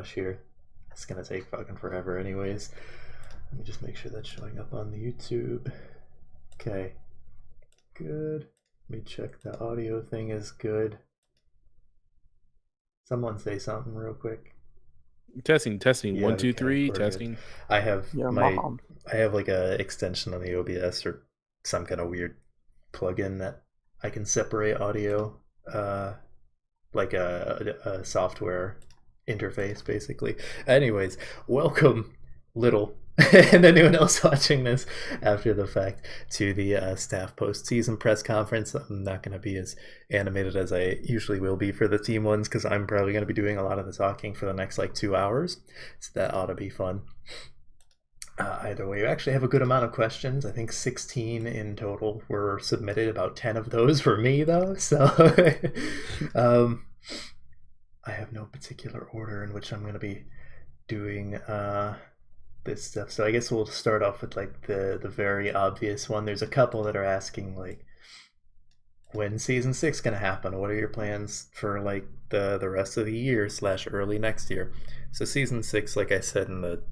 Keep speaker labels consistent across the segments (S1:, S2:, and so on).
S1: rush here. It's gonna take fucking forever anyways. Let me just make sure that's showing up on the YouTube. Okay, good. Let me check the audio thing is good. Someone say something real quick.
S2: Testing.
S1: Yeah,
S2: 1, 2,
S1: okay,
S2: 3.
S1: we're good.
S2: Testing.
S1: I have
S3: Your mom.
S1: I have like a extension on the OBS or some kind of weird plugin that I can separate audio, like a software interface basically. Anyways, welcome, little, and anyone else watching this after the fact to the staff post-season press conference. I'm not going to be as animated as I usually will be for the team ones because I'm probably going to be doing a lot of the talking for the next like 2 hours, so that ought to be fun. Either way, we actually have a good amount of questions. I think 16 in total were submitted. About 10 of those were me, though. So I have no particular order in which I'm going to be doing this stuff. So I guess we'll start off with like the very obvious one. There's a couple that are asking like, when's season 6 going to happen? What are your plans for like the rest of the year / early next year? So season 6, like I said in the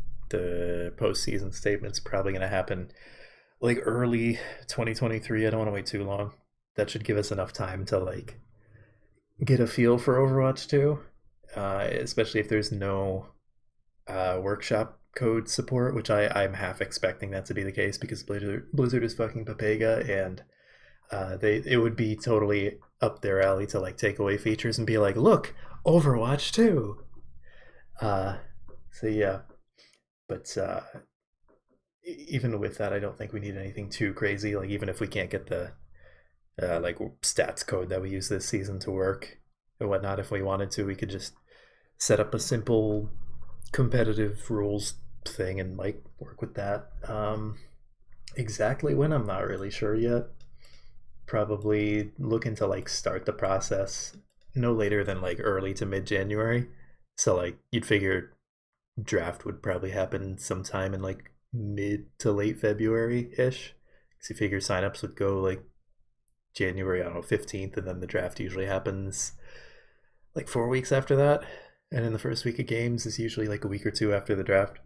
S1: postseason statement's probably going to happen like early 2023. I don't want to wait too long. That should give us enough time to like get a feel for Overwatch 2, especially if there's no workshop code support, which I'm half expecting that to be the case because Blizzard is fucking Papega, and it would be totally up their alley to like take away features and be like, look, Overwatch 2. So yeah. But even with that, I don't think we need anything too crazy. Like even if we can't get the like stats code that we use this season to work and whatnot, if we wanted to, we could just set up a simple competitive rules thing and like work with that. Exactly when, I'm not really sure yet. Probably looking to like start the process no later than like early to mid-January. So like you'd figure draft would probably happen sometime in like mid to late February-ish. Because you figure signups would go like January, I don't know, 15th, and then the draft usually happens like 4 weeks after that. And in the first week of games is usually like a week or two after the draft.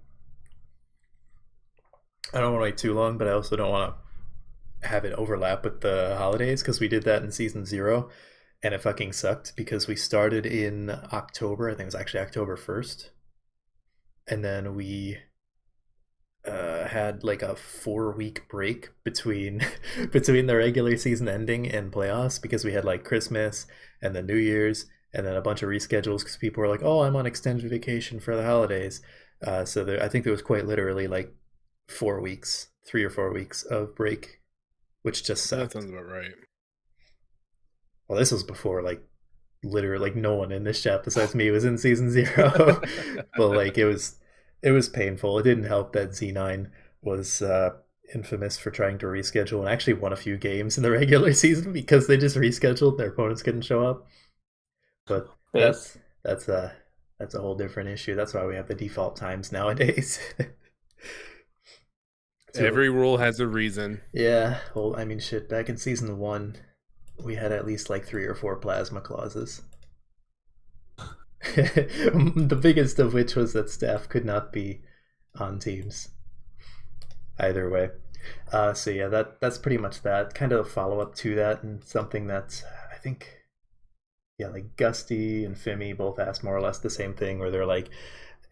S1: I don't want to wait too long, but I also don't want to have it overlap with the holidays because we did that in season 0 and it fucking sucked because we started in October. I think it was actually October 1st. And then we had like a 4-week break between the regular season ending and playoffs because we had like Christmas and then New Year's and then a bunch of reschedules because people were like, oh, I'm on extended vacation for the holidays. So I think there was quite literally like 4 weeks, 3 or 4 weeks of break, which just sucked.
S2: That sounds about right.
S1: Well, this was before like literally like no one in this chat besides me was in season 0. But like it was painful. It didn't help that Z9 was infamous for trying to reschedule and actually won a few games in the regular season because they just rescheduled, their opponents couldn't show up. But that's a whole different issue. That's why we have the default times nowadays.
S2: Every rule has a reason.
S1: Yeah, well, I mean, shit, back in season 1 we had at least like 3 or 4 plasma clauses. The biggest of which was that staff could not be on teams. Either way. So yeah, that's pretty much that. Kind of a follow-up to that, and something that I think, yeah, like Gusty and Fimi both asked more or less the same thing, where they're like,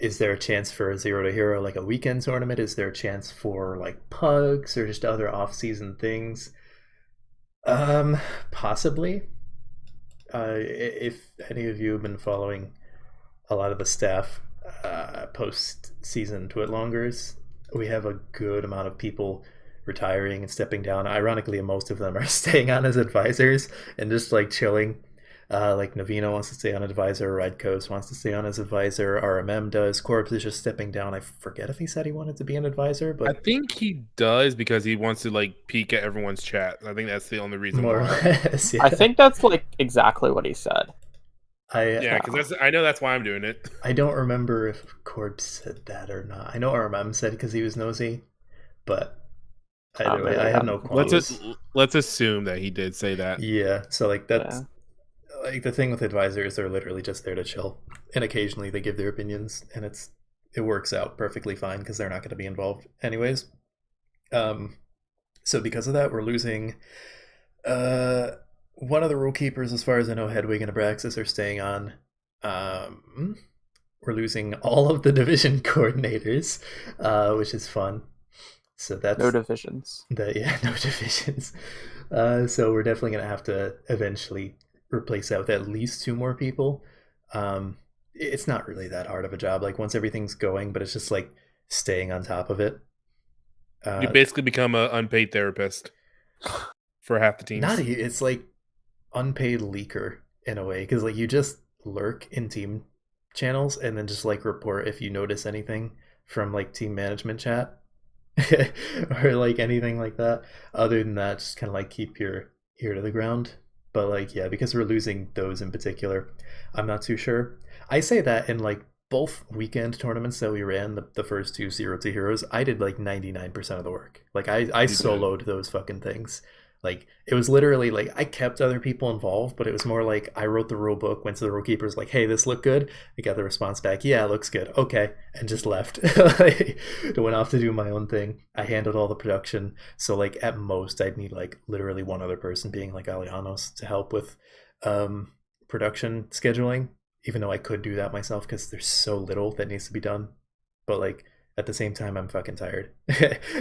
S1: is there a chance for a Zero to Hero, like a weekend tournament? Is there a chance for like pugs or just other off-season things? Possibly. If any of you have been following a lot of the staff post-season Twitlongers, we have a good amount of people retiring and stepping down. Ironically, most of them are staying on as advisors and just like chilling. Like Navina wants to stay on advisor, Red Coast wants to stay on as advisor, RMM does, Corpse is just stepping down. I forget if he said he wanted to be an advisor, but
S2: I think he does because he wants to like peek at everyone's chat. I think that's the only reason
S1: more or
S2: why.
S1: less, yeah.
S3: I think that's like exactly what he said.
S2: Yeah, because I know that's why I'm doing it.
S1: I don't remember if Corpse said that or not. I know RMM said because he was nosy, but I have no qualms.
S2: Let's assume that he did say that.
S1: Yeah, so like that's like the thing with advisors, they're literally just there to chill, and occasionally they give their opinions, and it works out perfectly fine because they're not going to be involved anyways. So because of that, we're losing one of the rule keepers, as far as I know. Hedwig and Abraxas are staying on. We're losing all of the division coordinators, which is fun. So that's
S3: No divisions.
S1: no divisions. So we're definitely gonna have to eventually replace that with at least 2 more people. It's not really that hard of a job. Like once everything's going, but it's just like staying on top of it.
S2: You basically become an unpaid therapist for half the teams.
S1: It's like unpaid leaker in a way, because like you just lurk in team channels and then just like report if you notice anything from like team management chat or like anything like that. Other than that, just kind of like keep your ear to the ground. But like, yeah, because we're losing those in particular, I'm not too sure. I say that in like both weekend tournaments that we ran, the first 2 Zero to Heroes, I did like 99% of the work. Like I soloed those fucking things. Like it was literally like I kept other people involved, but it was more like I wrote the rule book, went to the rule keepers, like, "Hey, this looked good." I got the response back, "Yeah, it looks good." Okay, and just left. I went off to do my own thing. I handled all the production. So like at most, I'd need like literally one other person, being like Alianos, to help with production scheduling. Even though I could do that myself because there's so little that needs to be done. But like at the same time, I'm fucking tired,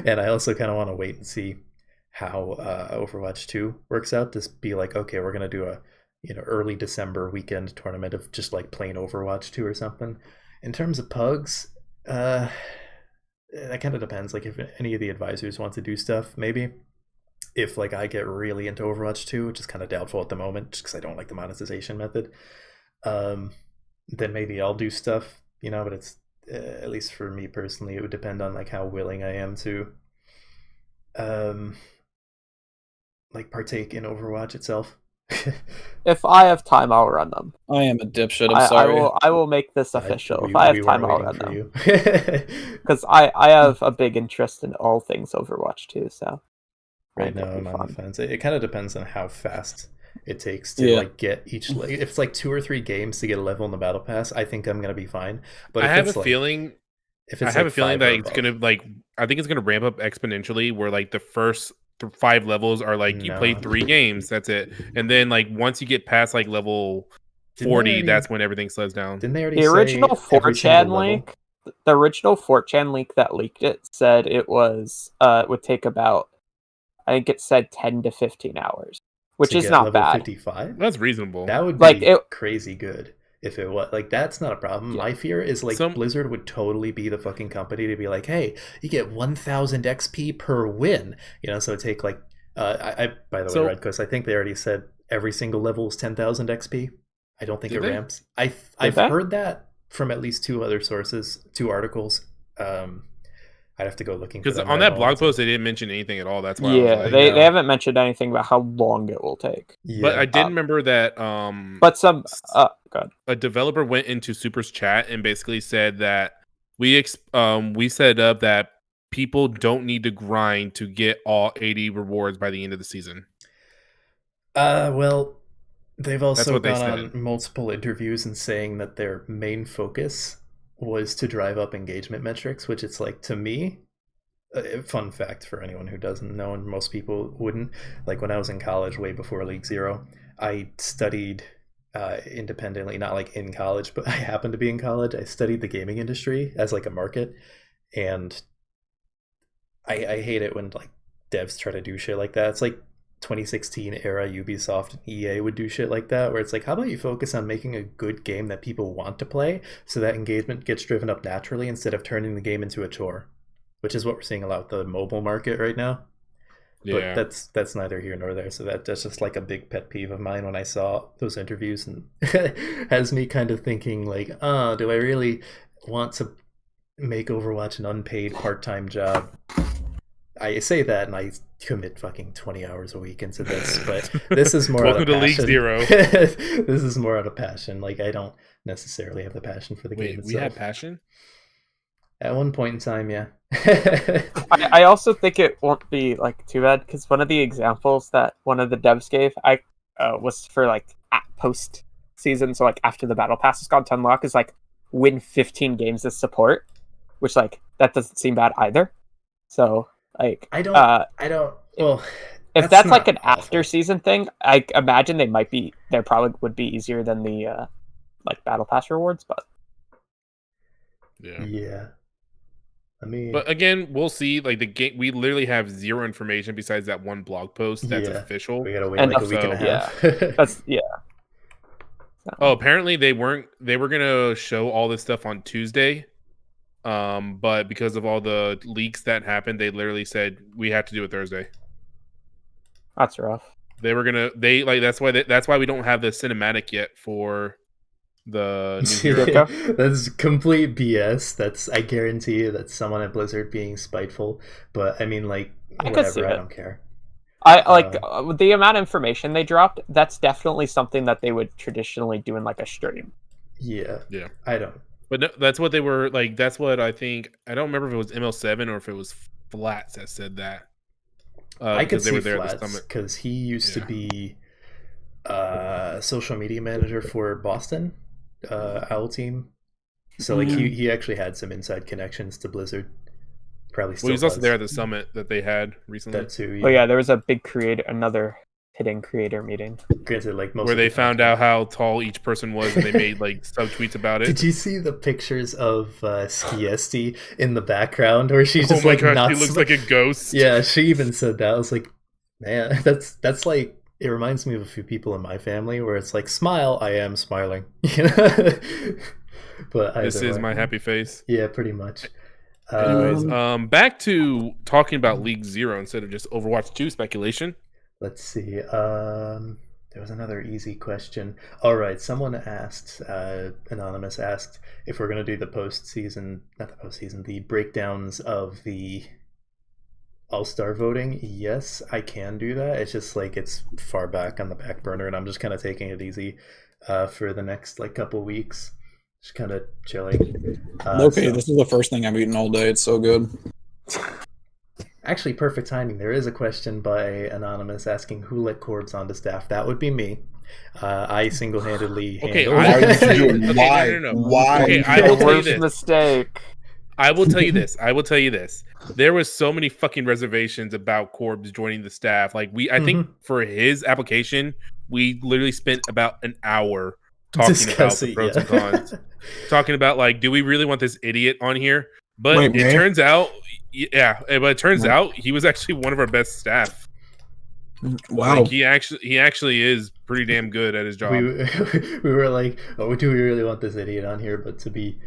S1: and I also kind of want to wait and see how Overwatch 2 works out. Just be like, okay, we're gonna do a early December weekend tournament of just like plain Overwatch 2 or something. In terms of pugs, that kind of depends. Like if any of the advisors want to do stuff, maybe. If like I get really into Overwatch 2, which is kind of doubtful at the moment, just because I don't like the monetization method, then maybe I'll do stuff. But it's at least for me personally, it would depend on like how willing I am to like partake in Overwatch itself.
S3: If I have time, I'll run them.
S4: I am a dipshit. I'm sorry.
S3: I will make this official. If I have time, I'll run them. Because I have a big interest in all things Overwatch too. So
S1: right now I'm on the fence. It kind of depends on how fast it takes to like get each. If it's like 2 or 3 games to get a level in the battle pass, I think I'm gonna be fine. But
S2: I have a feeling.
S1: If it's
S2: I have a feeling that it's gonna like. I think it's gonna ramp up exponentially. Where like the first 5 levels are like you play 3 games, that's it, and then like once you get past like level 40, that's when everything slows down.
S1: Didn't they already
S3: the original 4chan leak? The original 4chan leak that leaked it said it was would take about, I think it said 10 to 15 hours, which is not bad.
S1: 55?
S2: That's reasonable.
S1: That would be crazy good. If it was like, that's not a problem. My fear is like Blizzard would totally be the fucking company to be like, hey, you get 1000 XP per win, so take like by the way, Red Coast, I think they already said every single level is 10,000 XP. I don't think it ramps. I've heard that from at least 2 other sources, 2 articles. I'd have to go looking,
S2: because on that blog post they didn't mention anything at all. That's why
S3: they haven't mentioned anything about how long it will take.
S2: But I did remember that
S3: but some God.
S2: A developer went into Super's chat and basically said that we set up that people don't need to grind to get all 80 rewards by the end of the season.
S1: Well, they've also gone on multiple interviews and saying that their main focus was to drive up engagement metrics, which it's like, to me, a fun fact for anyone who doesn't know, and most people wouldn't, like when I was in college way before League Zero, I studied independently, not like in college, but I happened to be in college. I studied the gaming industry as like a market, and I hate it when like devs try to do shit like that. It's like 2016 era Ubisoft and EA would do shit like that, where it's like, how about you focus on making a good game that people want to play, so that engagement gets driven up naturally instead of turning the game into a chore, which is what we're seeing a lot with the mobile market right now. But that's neither here nor there. So that's just like a big pet peeve of mine when I saw those interviews, and has me kind of thinking like, do I really want to make Overwatch an unpaid part-time job? I say that and I commit fucking 20 hours a week into this, but this is more
S2: welcome
S1: out of
S2: to
S1: passion.
S2: League Zero.
S1: This is more out of passion. Like, I don't necessarily have the passion for the game itself.
S2: We had passion?
S1: At one point in time, yeah.
S3: I also think it won't be like too bad, because one of the examples that one of the devs gave was for like post season, so like after the battle pass has gone to unlock, is like win 15 games as support, which like that doesn't seem bad either. So like
S1: I don't. Well,
S3: if that's like an
S1: awful.
S3: after season thing, I imagine they probably would be easier than the like battle pass rewards, but
S1: yeah. I mean,
S2: but again, we'll see. Like the game, we literally have zero information besides that one blog post that's official.
S1: We gotta wait like a week and a half.
S3: That's
S2: Oh, apparently they were gonna show all this stuff on Tuesday, but because of all the leaks that happened, they literally said we have to do it Thursday.
S3: That's rough.
S2: That's why we don't have the cinematic yet for the new hero.
S1: That's complete BS. I guarantee you that's someone at Blizzard being spiteful. But I mean, like, whatever. I don't care.
S3: The amount of information they dropped. That's definitely something that they would traditionally do in like a stream.
S1: Yeah. I don't.
S2: But no, that's what they were like. That's what I think. I don't remember if it was ML7 or if it was Flats that said that.
S1: I could see Flats because he used to be social media manager for Boston Owl Team. So like he actually had some inside connections to Blizzard. Probably still.
S2: Well, he was also there at the summit that they had recently.
S1: That too.
S3: Yeah. Oh yeah, there was a big another hidden creator meeting.
S1: Granted, like most
S2: where they found out how tall each person was, and they made like sub-tweets about it.
S1: Did you see the pictures of Skiesti in the background, where she's just like
S2: not? He looks like a ghost.
S1: Yeah, she even said that. I was like, man, that's like. It reminds me of a few people in my family where it's like, smile, I am smiling. But
S2: this is my happy face.
S1: Yeah, pretty much.
S2: Anyways, back to talking about League Zero instead of just Overwatch 2 speculation.
S1: Let's see. There was another easy question. All right, someone asked, Anonymous asked, if we're going to do the breakdowns of the All-Star voting. Yes, I can do that. It's just like it's far back on the back burner, and I'm just kind of taking it easy for the next like couple weeks. Just kind of chilling.
S4: This is the first thing I've eaten all day. It's so good.
S1: Actually, perfect timing. There is a question by Anonymous asking who let Corbs onto staff. That would be me. I single-handedly handled it.
S4: Why?
S2: Okay, I will tell you this.
S3: Mistake.
S2: I will tell you this. There was so many fucking reservations about Corbs joining the staff. Like I think for his application, we literally spent about an hour talking about the pros and cons. Talking about like, do we really want this idiot on here? But it turns out, out he was actually one of our best staff.
S4: Wow,
S2: like, he actually is pretty damn good at his job.
S1: We were like, oh, do we really want this idiot on here? But to be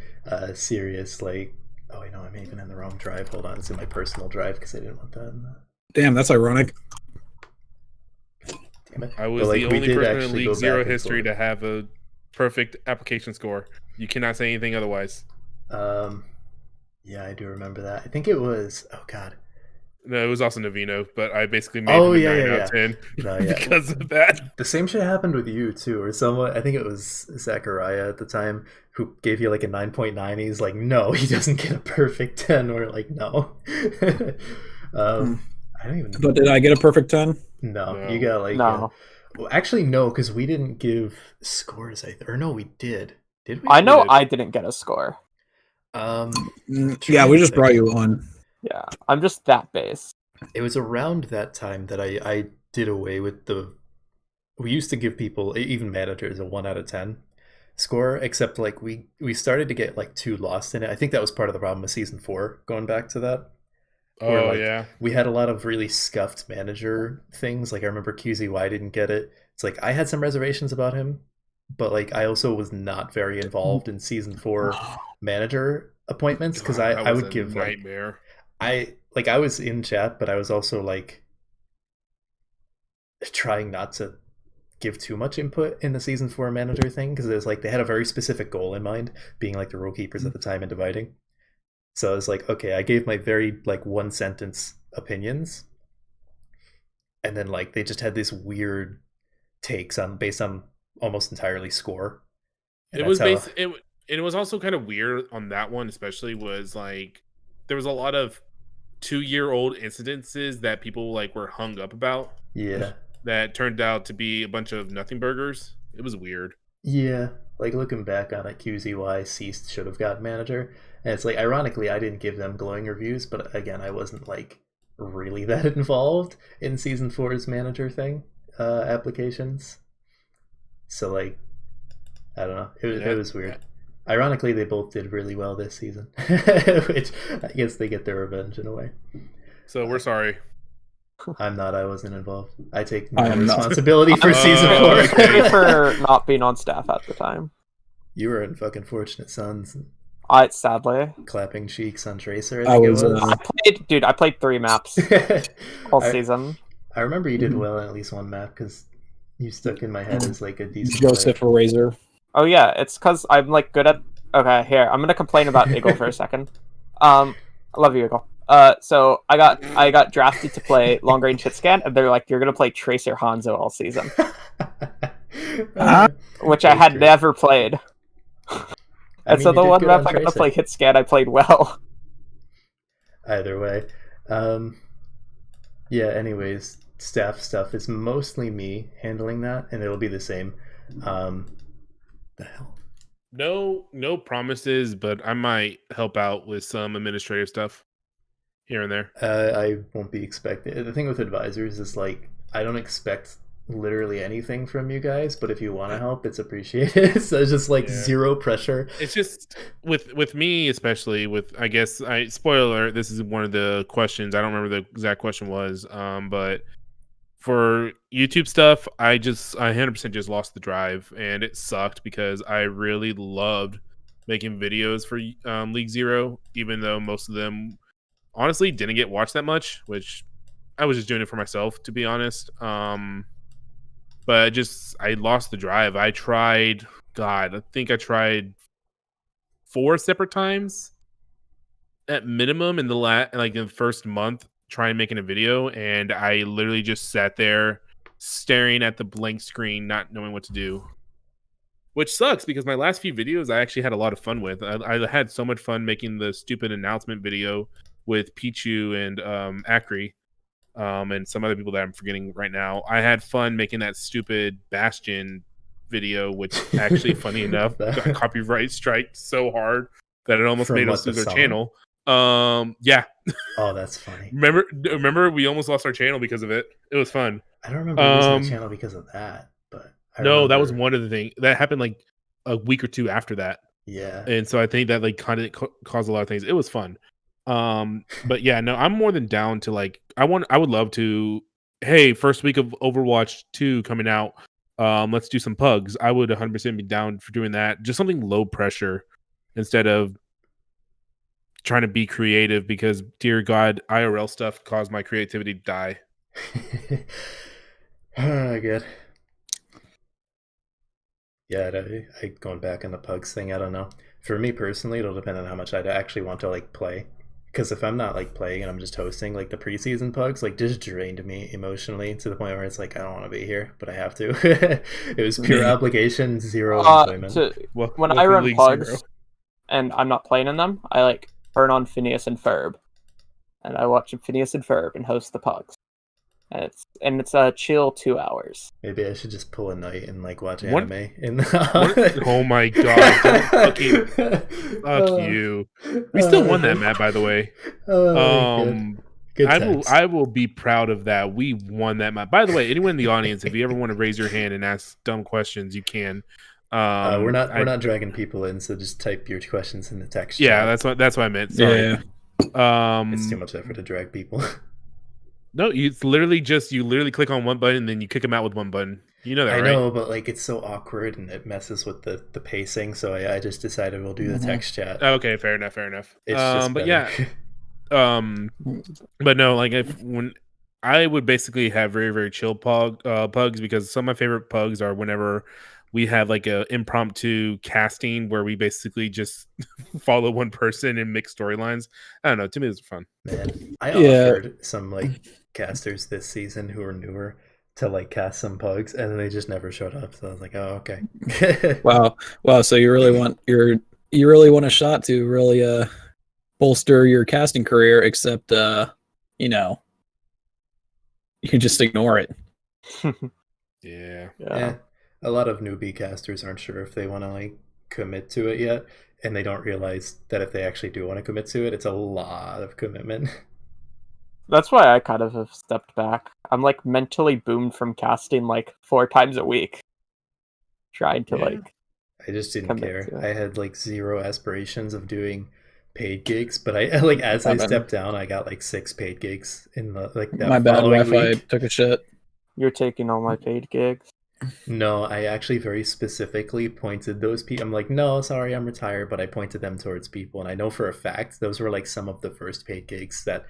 S1: serious, like, oh, I know I'm even in the wrong drive. Hold on, it's in my personal drive because I didn't want that.
S4: Damn, that's ironic.
S1: Damn it.
S2: I was the only person in League Zero history to have a perfect application score. You cannot say anything otherwise.
S1: Yeah, I do remember that. I think it was. Oh God.
S2: No, it was also Navino, but I basically made him a 9 out of 10 because of that.
S1: The same shit happened with you too, or someone. I think it was Zachariah at the time who gave you like a 9.9. He's like, no, he doesn't get a perfect 10. We're like, no. I don't even know.
S4: But did I get a perfect 10?
S1: No, you got like
S3: no.
S1: Well, actually, no, because we didn't give scores. Or no, we did. Did we?
S3: I know I didn't get a score.
S4: Yeah, we just brought you on.
S3: Yeah, I'm just that base.
S1: It was around that time that I did away with we used to give people, even managers, a 1 out of 10 score, except like we started to get like too lost in it. I think that was part of the problem with season 4, going back to that.
S2: Oh, yeah.
S1: We had a lot of really scuffed manager things. Like I remember QZY didn't get it. It's like I had some reservations about him, but like I also was not very involved in season 4 manager appointments because I would give
S2: nightmare.
S1: I was in chat, but I was also like trying not to give too much input in the season 4 manager thing because there's like they had a very specific goal in mind, being like the rule keepers at the time and dividing. So I was like, okay, I gave my very like 1 sentence opinions, and then like they just had this weird takes based on almost entirely score. And
S2: it was also kind of weird on that one, especially was like there was a lot of 2-year-old incidences that people like were hung up about.
S1: Yeah.
S2: That turned out to be a bunch of nothing burgers It was weird.
S1: Yeah, like looking back on it, QZY ceased should have got manager, and it's like ironically I didn't give them glowing reviews, but again I wasn't like really that involved in season 4's manager thing applications. So like I don't know, it was weird. Ironically, they both did really well this season, which I guess they get their revenge in a way.
S2: So we're sorry.
S1: I'm not. I wasn't involved. I take no responsibility for season 4.
S2: Okay.
S3: For not being on staff at the time.
S1: You were in fucking Fortunate Sons.
S3: Sadly.
S1: Clapping cheeks on Tracer, I think it was.
S3: I played 3 maps all season.
S1: I remember you did well on at least one map because you stuck in my head as like a decent
S4: Joseph
S1: player.
S4: Razor.
S3: Oh yeah, it's because I'm like good at. Okay, here I'm gonna complain about Eagle for a second. I love you, Eagle. So I got drafted to play long range hit scan, and they're like, you're gonna play Tracer Hanzo all season, which I had never played. And so the one map I got to play hit scan, I played well.
S1: Either way, yeah. Anyways, staff stuff is mostly me handling that, and it'll be the same. The hell.
S2: No promises, but I might help out with some administrative stuff here and there.
S1: I won't be expecting. The thing with advisors is like I don't expect literally anything from you guys, but if you want to help, it's appreciated. So it's just like zero pressure.
S2: It's just with me, especially with I guess spoiler alert, this is one of the questions. I don't remember the exact question was, but for YouTube stuff, I 100% just lost the drive, and it sucked because I really loved making videos for League Zero, even though most of them honestly didn't get watched that much, which I was just doing it for myself, to be honest. But I lost the drive. I tried, I think I tried 4 separate times at minimum in the first month trying making a video, and I literally just sat there staring at the blank screen, not knowing what to do. Which sucks because my last few videos I actually had a lot of fun with. I had so much fun making the stupid announcement video with Pichu and Acri. And some other people that I'm forgetting right now. I had fun making that stupid Bastion video, which actually, funny enough, got copyright striked so hard that it almost made us lose our channel. Yeah.
S1: Oh, that's funny.
S2: Remember, we almost lost our channel because of it. It was fun.
S1: I don't remember losing the channel because of that, but
S2: that was one of the things that happened like a week or two after that.
S1: Yeah.
S2: And so I think that like kind of caused a lot of things. It was fun. But yeah, no, I'm more than down to like I would love to. Hey, first week of Overwatch 2 coming out. Let's do some pugs. I would 100% be down for doing that. Just something low pressure instead of trying to be creative, because dear God, IRL stuff caused my creativity to die.
S1: Good. Yeah, I going back on the pugs thing, I don't know. For me personally, it'll depend on how much I'd actually want to like play. Because if I'm not like playing and I'm just hosting, like the preseason pugs like just drained me emotionally to the point where it's like I don't want to be here, but I have to. It was pure obligation, zero enjoyment.
S3: When I run pugs and I'm not playing in them, I like turn on Phineas and Ferb, and I watch Phineas and Ferb and host the pugs. And it's a chill 2 hours.
S1: Maybe I should just pull a night and like watch anime.
S2: Oh my God! Fuck you! We still won that map, by the way. Good I will be proud of that. We won that map. By the way, anyone in the audience, if you ever want to raise your hand and ask dumb questions, you can.
S1: We're not dragging people in, so just type your questions in the text.
S2: Yeah, that's what I meant. Sorry.
S4: Yeah.
S1: It's too much effort to drag people.
S2: No, you literally click on one button and then you kick them out with one button. You know that, right?
S1: I know, but like it's so awkward and it messes with the pacing. So I just decided we'll do the text chat.
S2: Okay, fair enough.
S1: It's just
S2: but
S1: better.
S2: yeah, but no, like when I would basically have very very chill pugs, because some of my favorite pugs are whenever we have like a impromptu casting where we basically just follow one person and mix storylines. I don't know. To me, it's fun.
S1: Man, I offered some like casters this season who are newer to like cast some pugs, and then they just never showed up. So I was like, oh, okay.
S4: Wow. So you really want a shot to really bolster your casting career, except you can just ignore it.
S2: Yeah.
S1: a lot of newbie casters aren't sure if they want to like commit to it yet, and they don't realize that if they actually do want to commit to it, it's a lot of commitment.
S3: That's why I kind of have stepped back. I'm like mentally boomed from casting like 4 times a week, trying to like.
S1: I just didn't
S3: commit
S1: care.
S3: to it.
S1: I had like zero aspirations of doing paid gigs, but I like as I stepped down, I got like 6 paid gigs in the like that
S4: My bad,
S1: following
S4: Wi-Fi
S1: week.
S4: took a shit.
S3: You're taking all my paid gigs.
S1: No, I actually very specifically pointed those people. I'm like, no, sorry, I'm retired, but I pointed them towards people, and I know for a fact those were like some of the first paid gigs that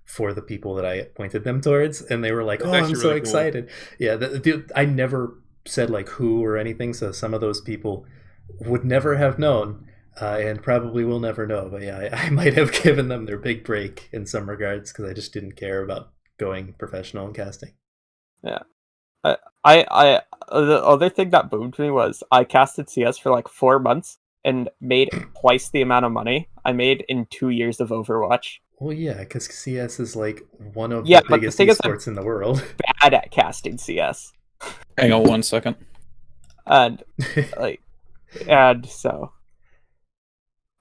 S1: for the people that I pointed them towards, and they were like,
S2: That's
S1: "Oh, I'm
S2: actually
S1: so
S2: really cool.
S1: excited!" Yeah, I never said like who or anything, so some of those people would never have known, and probably will never know. But yeah, I might have given them their big break in some regards because I just didn't care about going professional in casting.
S3: I the other thing that boomed me was I casted CS for like 4 months and made twice the amount of money I made in 2 years of Overwatch.
S1: Well, yeah, because CS is like one of
S3: Yeah,
S1: the
S3: but the
S1: biggest
S3: thing is,
S1: esports in the world.
S3: Bad at casting CS,
S4: Hang on 1 second.
S3: and like, and so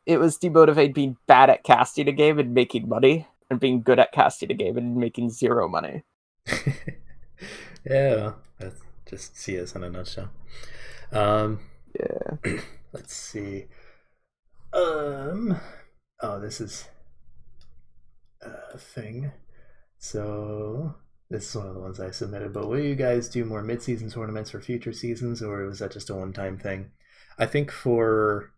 S3: it was demotivating being bad at casting a game and making money, and being good at casting a game and making 0 money.
S1: Yeah, that's just CS in a nutshell.
S3: Yeah.
S1: Let's see. Oh, this is a thing. So this is one of the ones I submitted. But will you guys do more mid-season tournaments for future seasons, or was that just a one-time thing? I think for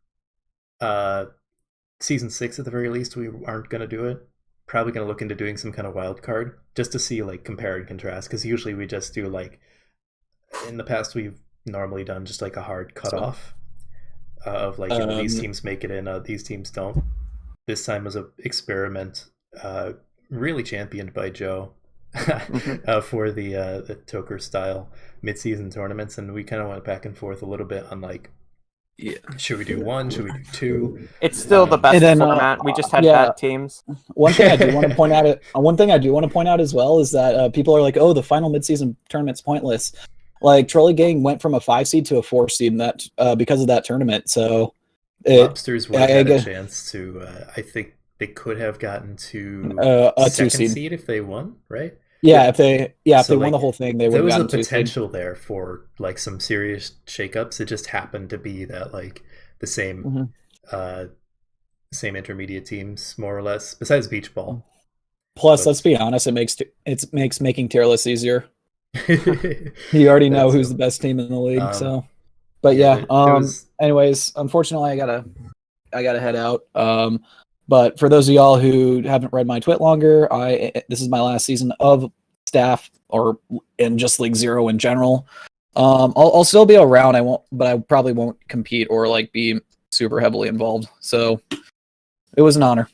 S1: season 6 at the very least, we aren't gonna do it. Probably gonna look into doing some kind of wild card just to see like compare and contrast. Because usually we just do like in the past we've normally done just like a hard cutoff of like these teams make it in, these teams don't. This time was an experiment, really championed by Joe for the Toker style mid-season tournaments, and we kind of went back and forth a little bit on like, should we do 1? Should we do 2?
S3: It's still the best
S4: And then,
S3: format. We just had
S4: yeah.
S3: bad teams.
S4: One thing I do want to point out, as well, is that people are like, "Oh, the final midseason tournament's pointless." Like Trolley Gang went from a 5 seed to a 4 seed in that because of that tournament. So,
S1: Lobsters would have had a chance to. I think they could have gotten to
S4: a
S1: second
S4: 2
S1: seed if they won, right?
S4: Yeah, if they
S1: So,
S4: won
S1: like,
S4: the whole thing, they would
S1: There
S4: have
S1: was a
S4: gotten 2 seed.
S1: potential there for like some serious shakeups. It just happened to be that like the same same intermediate teams more or less, besides beach ball.
S4: Plus, let's be honest, it makes making tier lists easier. You already know who's the best team in the league. So, but yeah. Anyways, unfortunately, I gotta head out. But for those of y'all who haven't read my tweet longer, this is my last season of staff or in just League Zero in general. I'll still be around. But I probably won't compete or like be super heavily involved. So it was an honor.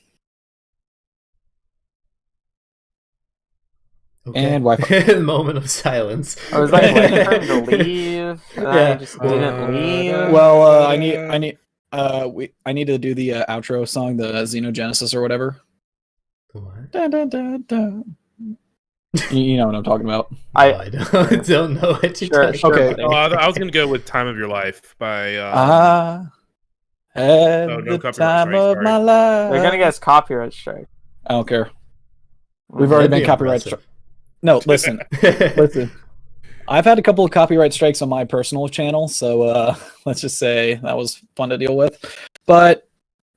S1: Okay.
S4: And Wi-Fi.
S1: Moment of silence.
S3: I was like waiting for him to leave. And I just didn't leave.
S4: Well, I need to do the outro song, the Xenogenesis or whatever.
S1: What?
S4: Dun, dun, dun, dun. You know what I'm talking about.
S1: I don't know what you're talking
S4: Okay.
S1: about.
S2: I was gonna go with "Time of Your Life" by.
S4: I had
S2: no
S4: the
S2: copyright
S4: time
S2: strike,
S4: of
S2: sorry.
S4: my life.
S3: They're gonna get us copyright strike.
S4: I don't care. We've already been copyright struck. No, listen. I've had a couple of copyright strikes on my personal channel, so let's just say that was fun to deal with. But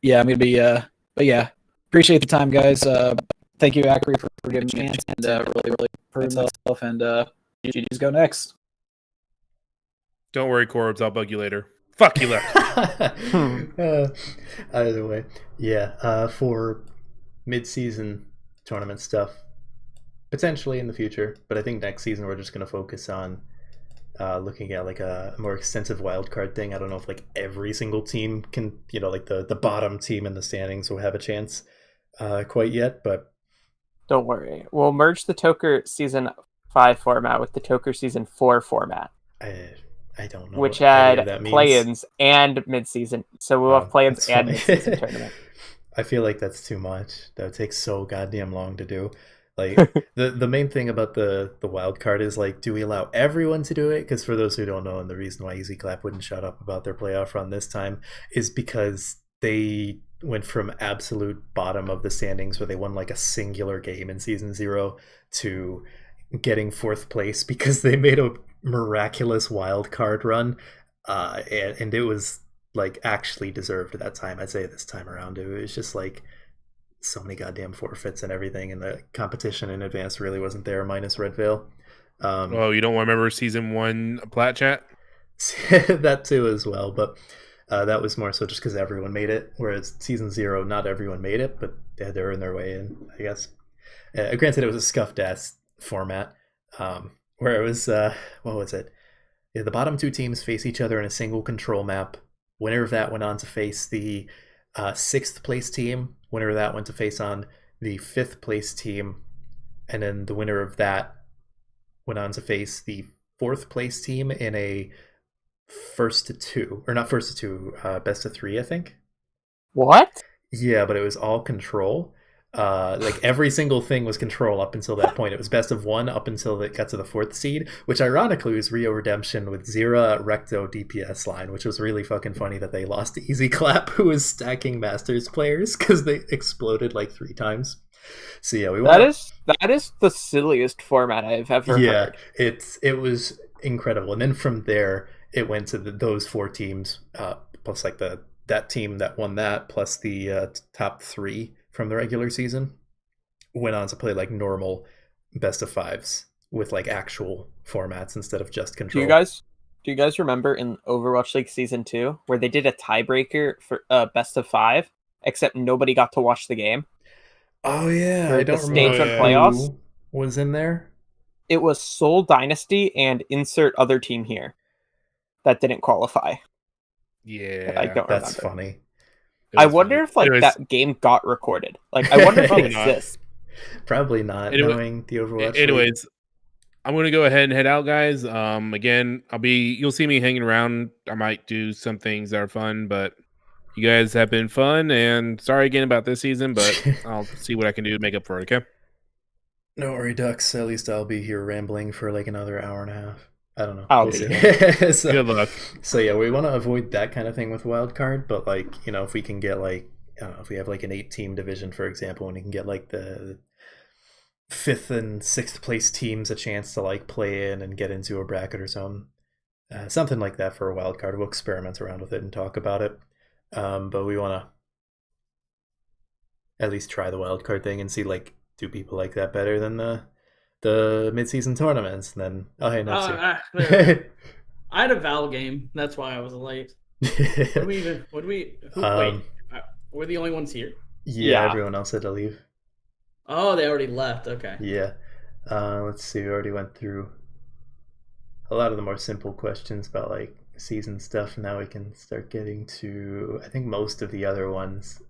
S4: yeah, I'm gonna be. But yeah, appreciate the time, guys. Thank you, Acri, for giving me a chance and really proving myself. And GG's go next.
S2: Don't worry, Corbs. I'll bug you later. Fuck, you left.
S1: Either way, yeah. For mid-season tournament stuff, potentially in the future, but I think next season we're just going to focus on looking at like a more extensive wildcard thing. I don't know if like every single team can, like the bottom team in the standings will have a chance quite yet, but
S3: don't worry. We'll merge the Toker Season 5 format with the Toker Season 4 format.
S1: I don't know.
S3: Which had play-ins and mid-season. So we'll have play-ins and mid-season tournament.
S1: I feel like that's too much. That would take so goddamn long to do. Like the main thing about the wild card is like, do we allow everyone to do it? Because for those who don't know, and the reason why Easy Clap wouldn't shut up about their playoff run this time is because they went from absolute bottom of the standings where they won like a singular game in season 0 to getting 4th place because they made a miraculous wild card run, and it was like actually deserved at that time. I'd say this time around it was just like so many goddamn forfeits and everything, and the competition in advance really wasn't there, minus Red Veil.
S2: Oh, you don't remember season 1 Plat Chat?
S1: That too as well, but that was more so just because everyone made it, whereas season 0, not everyone made it, but they had to earn their way in, I guess. Granted, it was a scuffed ass format, where it was what was it? Yeah, the bottom 2 teams face each other in a single control map. Winner of that went on to face the 6th place team. Winner of that went to face on the 5th place team, and then the winner of that went on to face the 4th place team in a first to 2, or not first to 2, best of 3, I think.
S3: What?
S1: Yeah, but it was all control. Like every single thing was control up until that point. It was best of 1 up until it got to the 4th seed, which ironically was Rio Redemption with Zera, Recto, DPS line, which was really fucking funny that they lost to Easy Clap, who was stacking Masters players because they exploded like 3 times. So yeah,
S3: that is the silliest format I've ever heard.
S1: It was incredible, and then from there it went to those 4 teams, plus like that team that won that, plus the top 3 from the regular season, went on to play like normal best of 5s with like actual formats instead of just control.
S3: Do you guys remember in Overwatch League season 2 where they did a tiebreaker for best of 5, except nobody got to watch the game?
S1: Oh yeah,
S3: For
S1: I don't
S3: the
S1: remember
S3: stage of playoffs.
S1: who was in there.
S3: It was Seoul Dynasty and insert other team here that didn't qualify.
S2: Yeah,
S3: I don't
S1: That's
S3: remember.
S1: funny.
S3: I wonder if like that game got recorded. Like I wonder if it exists.
S1: Probably not, knowing the Overwatch.
S2: Anyways, I'm gonna go ahead and head out, guys. Again, you'll see me hanging around. I might do some things that are fun, but you guys have been fun, and sorry again about this season, but I'll see what I can do to make up for it, okay?
S1: No worry, Ducks. At least I'll be here rambling for like another hour and a half. I don't know.
S3: I'll be here.
S1: So,
S2: good luck.
S1: So yeah, we want to avoid that kind of thing with wildcard, but like, you know, if we can get like, I don't know, if we have like an 8-team division, for example, and you can get like the 5th and 6th place teams a chance to like play in and get into a bracket or something. Something like that for a wildcard. We'll experiment around with it and talk about it. But we want to at least try the wildcard thing and see like, do people like that better than the mid-season tournaments? And then
S5: I had a Val game. What I was late. Wait, we're the only ones here?
S1: Yeah, everyone else had to leave.
S5: Oh, they already left. Okay.
S1: Yeah. Let's see. We already went through a lot of the more simple questions about like season stuff. Now we can start getting to, I think most of the other ones,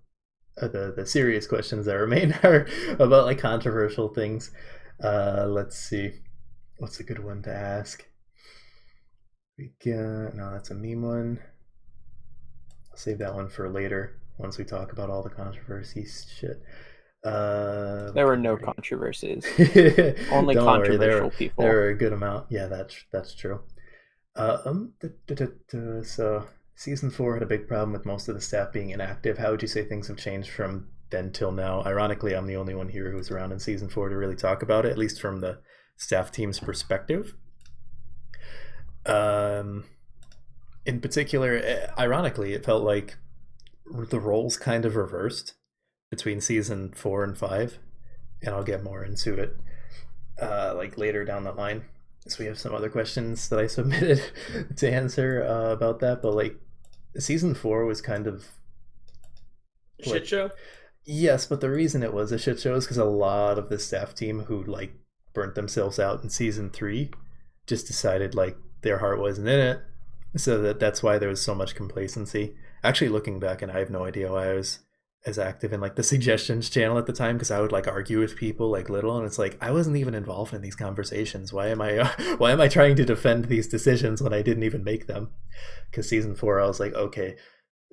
S1: the serious questions that remain are about like controversial things. Let's see. What's a good one to ask? No, that's a meme one. I'll save that one for later once we talk about all the controversies shit.
S3: There were no controversies. Only
S1: Don't
S3: controversial
S1: worry,
S3: people.
S1: There were a good amount. Yeah, that's true. So season 4 had a big problem with most of the staff being inactive. How would you say things have changed from then till now? Ironically, I'm the only one here who was around in season 4 to really talk about it, at least from the staff team's perspective. In particular, ironically, it felt like the roles kind of reversed between season 4 and 5, and I'll get more into it like later down the line. So we have some other questions that I submitted to answer about that, but like season 4 was kind of
S5: shit show.
S1: Yes, but the reason it was a shit show is because a lot of the staff team who like burnt themselves out in season 3 just decided like their heart wasn't in it, so that's why there was so much complacency. Actually, looking back, and I have no idea why I was as active in like the suggestions channel at the time, because I would like argue with people like little, and it's like I wasn't even involved in these conversations. Why am I trying to defend these decisions when I didn't even make them? Because season 4 I was like, okay,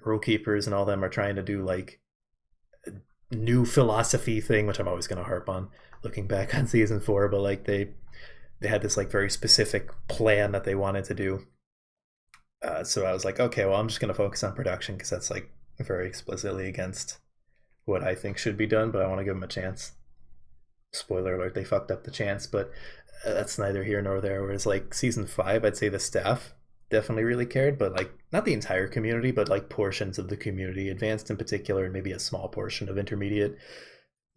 S1: rule keepers and all them are trying to do like new philosophy thing, which I'm always going to harp on looking back on season 4, but like they had this like very specific plan that they wanted to do. So I was like, okay, well, I'm just going to focus on production because that's like very explicitly against what I think should be done, but I want to give them a chance. Spoiler alert, they fucked up the chance, but that's neither here nor there. Whereas like season 5, I'd say the staff definitely really cared, but like not the entire community, but like portions of the community, advanced in particular, and maybe a small portion of intermediate,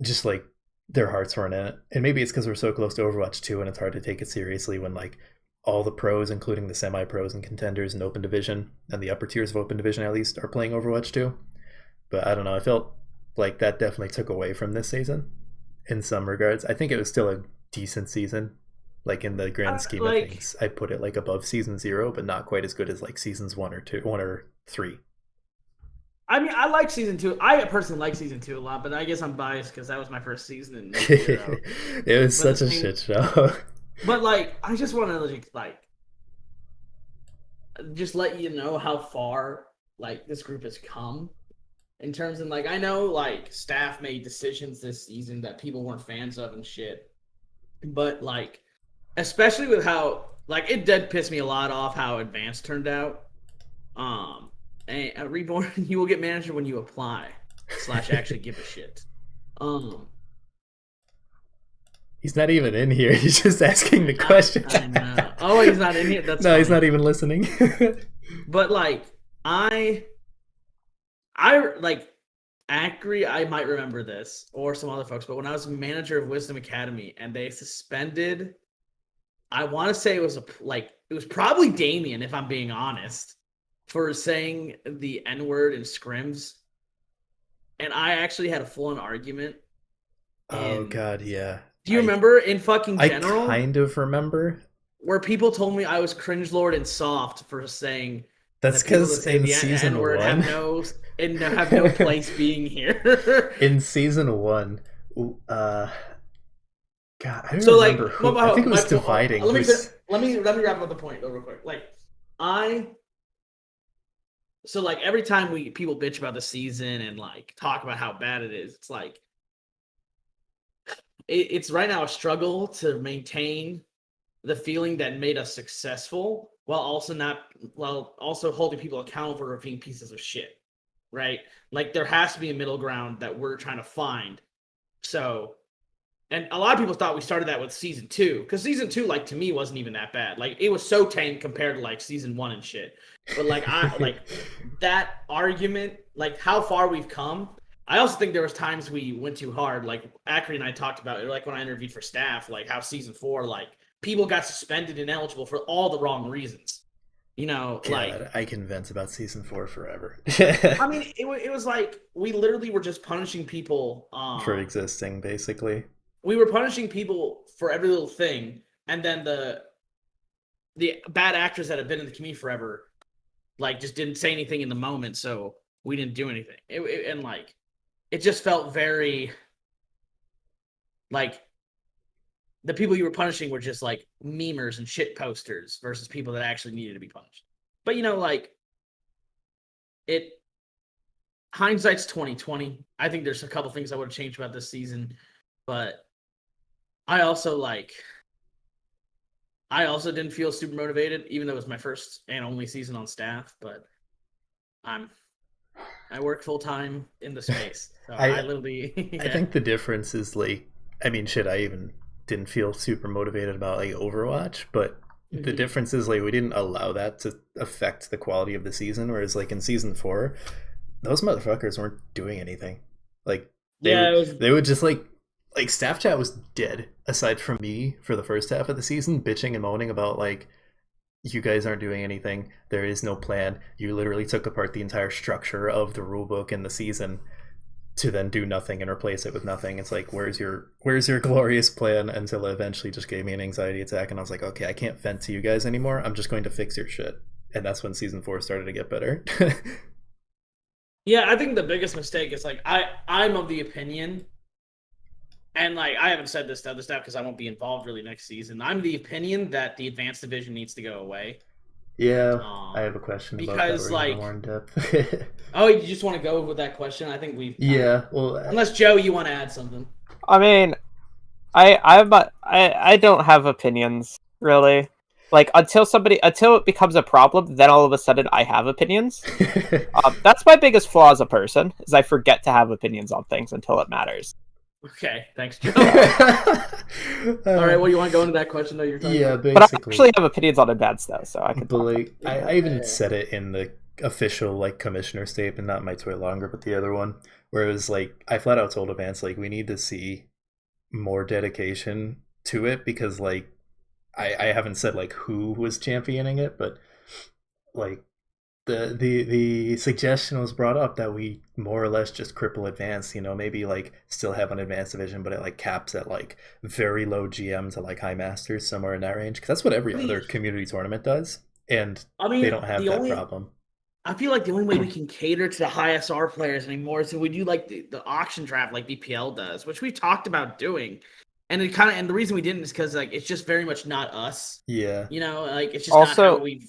S1: just like their hearts weren't in it. And maybe it's because we're so close to Overwatch 2 and it's hard to take it seriously when like all the pros, including the semi-pros and contenders in Open Division and the upper tiers of Open Division at least, are playing Overwatch 2. But I don't know, I felt like that definitely took away from this season in some regards. I think it was still a decent season. Like in the grand scheme of things, I put it like above season 0, but not quite as good as like seasons 1 or 3.
S5: I mean, I like season 2. I personally like season 2 a lot, but I guess I'm biased because that was my first season. And
S1: it was such a shit show.
S5: But like, I just want to like just let you know how far like this group has come in terms of like, I know like staff made decisions this season that people weren't fans of and shit, but like, especially with how like it did piss me a lot off how Advanced turned out. And Reborn, you will get manager when you apply / actually give a shit.
S1: He's not even in here. He's just asking the questions.
S5: I know. Oh, he's not in here. That's
S1: no,
S5: funny.
S1: He's not even listening.
S5: But like, I like Acri. I might remember this or some other folks, but when I was manager of Wisdom Academy and they suspended, I want to say it was probably Damien, if I'm being honest, for saying the N-word in scrims, and I actually had a full-on argument.
S1: Oh God, yeah.
S5: Do you remember in fucking general?
S1: I kind of remember.
S5: Where people told me I was cringe lord and soft for saying
S1: that's because in season 1
S5: have no place being here.
S1: In season 1, God, I don't
S5: so
S1: remember who. I think it was dividing.
S5: Let me wrap up the point though, real quick. So like every time people bitch about the season and like talk about how bad it is, it's like it's right now a struggle to maintain the feeling that made us successful while also holding people accountable for being pieces of shit, right? Like there has to be a middle ground that we're trying to find. So, and a lot of people thought we started that with season 2, because season 2, like to me, wasn't even that bad. Like it was so tame compared to like season 1 and shit. But like I like that argument, like how far we've come. I also think there was times we went too hard. Like Acri and I talked about it, like when I interviewed for staff, like how season 4, like people got suspended and ineligible for all the wrong reasons. You know,
S1: God,
S5: like
S1: I can vent about season 4 forever.
S5: I mean, it was like we literally were just punishing people
S1: for existing, basically.
S5: We were punishing people for every little thing, and then the bad actors that have been in the community forever, like just didn't say anything in the moment, so we didn't do anything. And like, it just felt very like the people you were punishing were just like memers and shit posters versus people that actually needed to be punished. But you know, like hindsight's 2020. I think there's a couple things I would have changed about this season, but I also didn't feel super motivated, even though it was my first and only season on staff. But I work full time in the space, so I literally. Yeah.
S1: I think the difference is like, I mean, shit. I even didn't feel super motivated about like Overwatch, but the difference is like we didn't allow that to affect the quality of the season. Whereas like in season 4, those motherfuckers weren't doing anything. Like they would just like staff chat was dead aside from me for the first half of the season, bitching and moaning about like, you guys aren't doing anything. There is no plan. You literally took apart the entire structure of the rulebook and the season to then do nothing and replace it with nothing. It's like, where's your glorious plan? Until it eventually just gave me an anxiety attack, and I was like, okay, I can't vent to you guys anymore. I'm just going to fix your shit. And that's when season 4 started to get better.
S5: Yeah, I think the biggest mistake is like I'm of the opinion, and like I haven't said this to other staff because I won't be involved really next season. I'm the opinion that the advanced division needs to go away.
S1: Yeah, I have a question about that.
S5: Because, like,
S1: more in depth.
S5: Oh, you just want to go with that question? I think we've.
S1: Yeah, well,
S5: unless Joe, you want to add something.
S3: I mean, I don't have opinions really. Like until it becomes a problem, then all of a sudden I have opinions. That's my biggest flaw as a person, is I forget to have opinions on things until it matters.
S5: Okay, thanks, Joe. All right, well, you want to go into that question that you're talking about?
S1: basically.
S3: But I actually have opinions on advanced though, so I can.
S1: But like, I even said it in the official like commissioner statement, not Might Way Longer, but the other one, where it was like I flat out told Advance like we need to see more dedication to it, because like I haven't said like who was championing it, but like the suggestion was brought up that we more or less just cripple Advance, maybe like still have an Advanced division, but it like caps at like very low GM to like high Masters, somewhere in that range, because that's what every other community tournament does, and they don't have that problem.
S5: I feel like the only way we can cater to the high SR players anymore is if we do like the auction draft like BPL does, which we've talked about doing. And and the reason we didn't is because like it's just very much not us.
S1: Yeah.
S5: Like it's just not how we've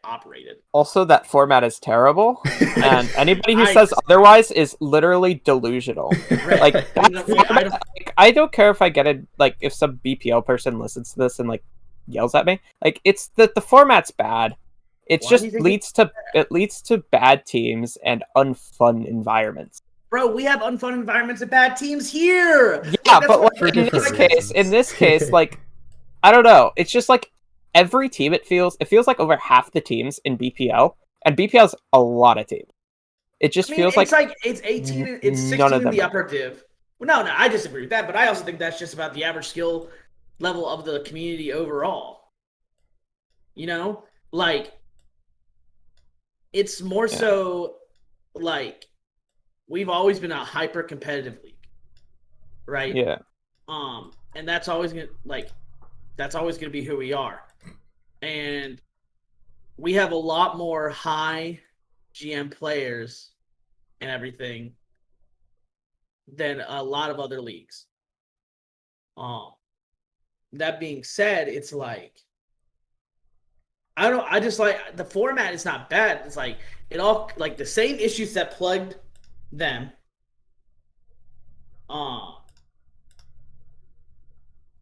S5: operated.
S3: Also, that format is terrible, and anybody who says otherwise is literally delusional. Right. Like, I don't care if I get it. Like, if some BPL person listens to this and like yells at me, like it's the format's bad. It just leads to bad teams and unfun environments.
S5: Bro, we have unfun environments and bad teams here.
S3: Yeah, but like, in this case, like I don't know. It's just like every team. It feels like over half the teams in BPL, and BPL's a lot of teams. It just feels
S5: it's like it's 18, it's 16 in the upper div. Well, no, I disagree with that, but I also think that's just about the average skill level of the community overall. Like it's more so like we've always been a hyper competitive league, right?
S3: Yeah.
S5: And that's always gonna be who we are, and we have a lot more high GM players and everything than a lot of other leagues. That being said, it's like I just like the format is not bad. It's like it all like the same issues that plagued them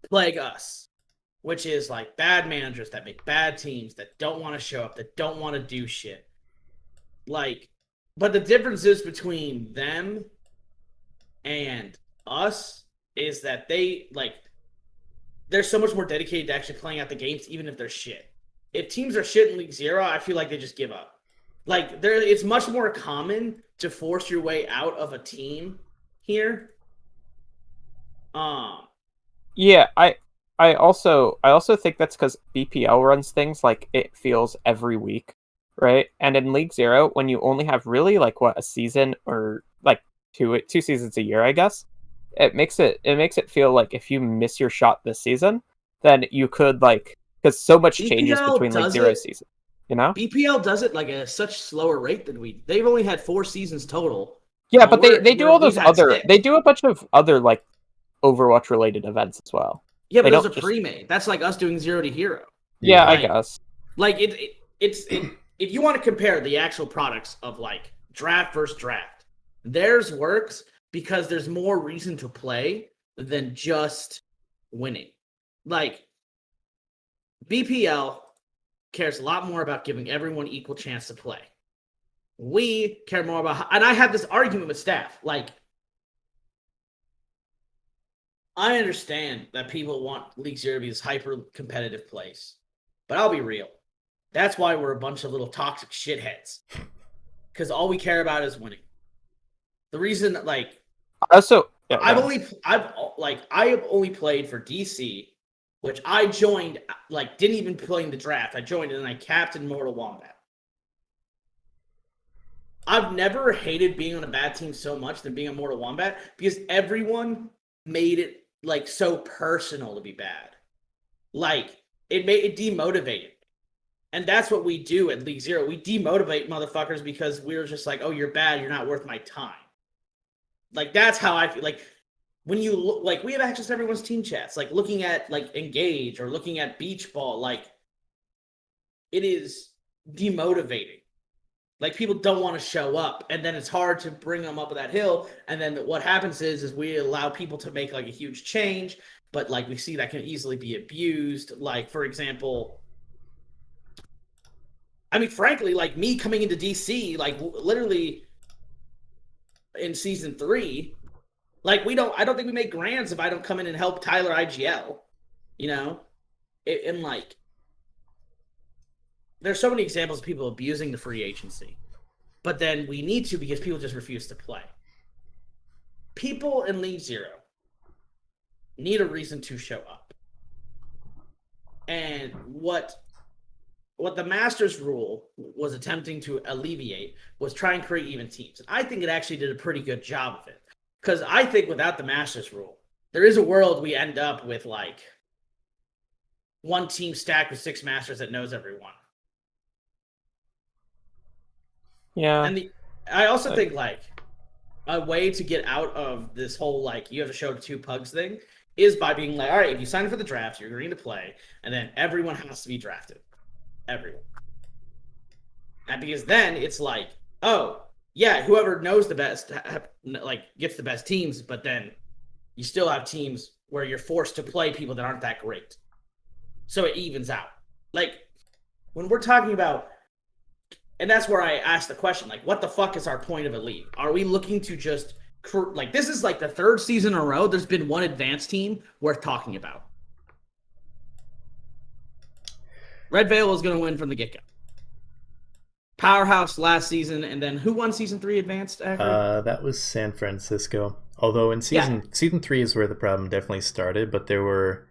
S5: plague us, which is like bad managers that make bad teams that don't want to show up, that don't want to do shit. Like, but the difference is between them and us is that they're so much more dedicated to actually playing out the games, even if they're shit. If teams are shit in League Zero, I feel like they just give up. Like it's much more common to force your way out of a team here.
S3: Yeah, I also think that's because BPL runs things like it feels every week, right? And in League Zero, when you only have really like a season or like two seasons a year, I guess, it makes it feel like if you miss your shot this season, then you could like because so much changes between like zero seasons.
S5: BPL does it like at such slower rate than they've only had 4 seasons total.
S3: Yeah, but they do all those other they do a bunch of other like Overwatch related events as well.
S5: Yeah, but those are pre-made. That's like us doing 0 to hero.
S3: Yeah, I guess.
S5: Like it's if you want to compare the actual products of like draft versus draft, theirs works because there's more reason to play than just winning. Like BPL cares a lot more about giving everyone equal chance to play. We care more about, and I have this argument with staff. Like, I understand that people want League Zero to be this hyper competitive place, but I'll be real. That's why we're a bunch of little toxic shitheads. Because all we care about is winning. The reason, like,
S3: also,
S5: I've only played for DC, which I joined, like, didn't even play in the draft. I joined and I captained Mortal Wombat. I've never hated being on a bad team so much than being a Mortal Wombat because everyone made it, like, so personal to be bad. Like, it demotivated. And that's what we do at League Zero. We demotivate motherfuckers because we're just like, oh, you're bad, you're not worth my time. Like, that's how I feel. Like, when you look, like, we have access to everyone's team chats, like looking at like Engage or looking at Beach Ball, like it is demotivating. Like, people don't want to show up, and then it's hard to bring them up that hill. And then what happens is we allow people to make like a huge change, but like we see that can easily be abused. Like, for example, I mean, frankly, like me coming into DC, like literally in season 3, like I don't think we make grands if I don't come in and help Tyler IGL, you know? And like, there's so many examples of people abusing the free agency, but then we need to because people just refuse to play. People in League Zero need a reason to show up. And what the Masters rule was attempting to alleviate was try and create even teams. And I think it actually did a pretty good job of it. Because I think without the Masters rule, there is a world we end up with like one team stacked with 6 Masters that knows everyone.
S3: Yeah.
S5: And I also think like a way to get out of this whole like you have to show 2 pugs thing is by being like, all right, if you sign up for the draft, you're agreeing to play, and then everyone has to be drafted. Everyone. And because then it's like, oh, yeah, whoever knows the best like gets the best teams, but then you still have teams where you're forced to play people that aren't that great. So it evens out. Like, when we're talking about, and that's where I asked the question, like, what the fuck is our point of a league? Are we looking to just, like, this is like the 3rd season in a row there's been one advanced team worth talking about. Red Veil was going to win from the get-go. Powerhouse last season, and then who won season 3 advanced?
S1: That was San Francisco. Although in season 3 is where the problem definitely started, but there were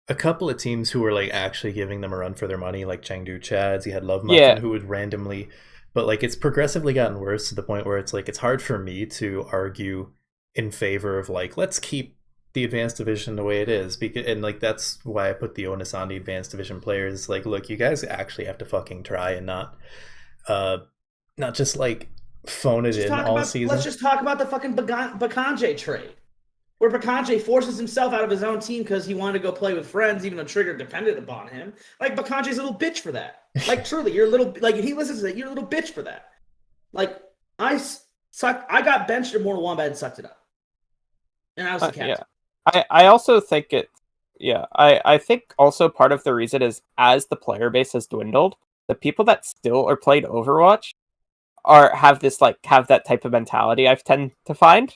S1: a couple of teams who were like actually giving them a run for their money, like Chengdu Chads. You had Love Muffin who would randomly, but like it's progressively gotten worse to the point where it's like it's hard for me to argue in favor of like let's keep the advanced division the way it is, because and like that's why I put the onus on the advanced division players. Like, look, you guys actually have to fucking try and not just like phone it in all season.
S5: Let's just talk about the fucking Bakanje trade, where Bakanje forces himself out of his own team because he wanted to go play with friends, even though Trigger depended upon him. Like, Bakanje's a little bitch for that. Like, truly, you're a little, like, if he listens to that, you're a little bitch for that. Like, I got benched in Mortal Wombat and sucked it up. And I was the captain.
S3: Yeah. I also think I think also part of the reason is as the player base has dwindled, the people that still are playing Overwatch have that type of mentality I've tend to find.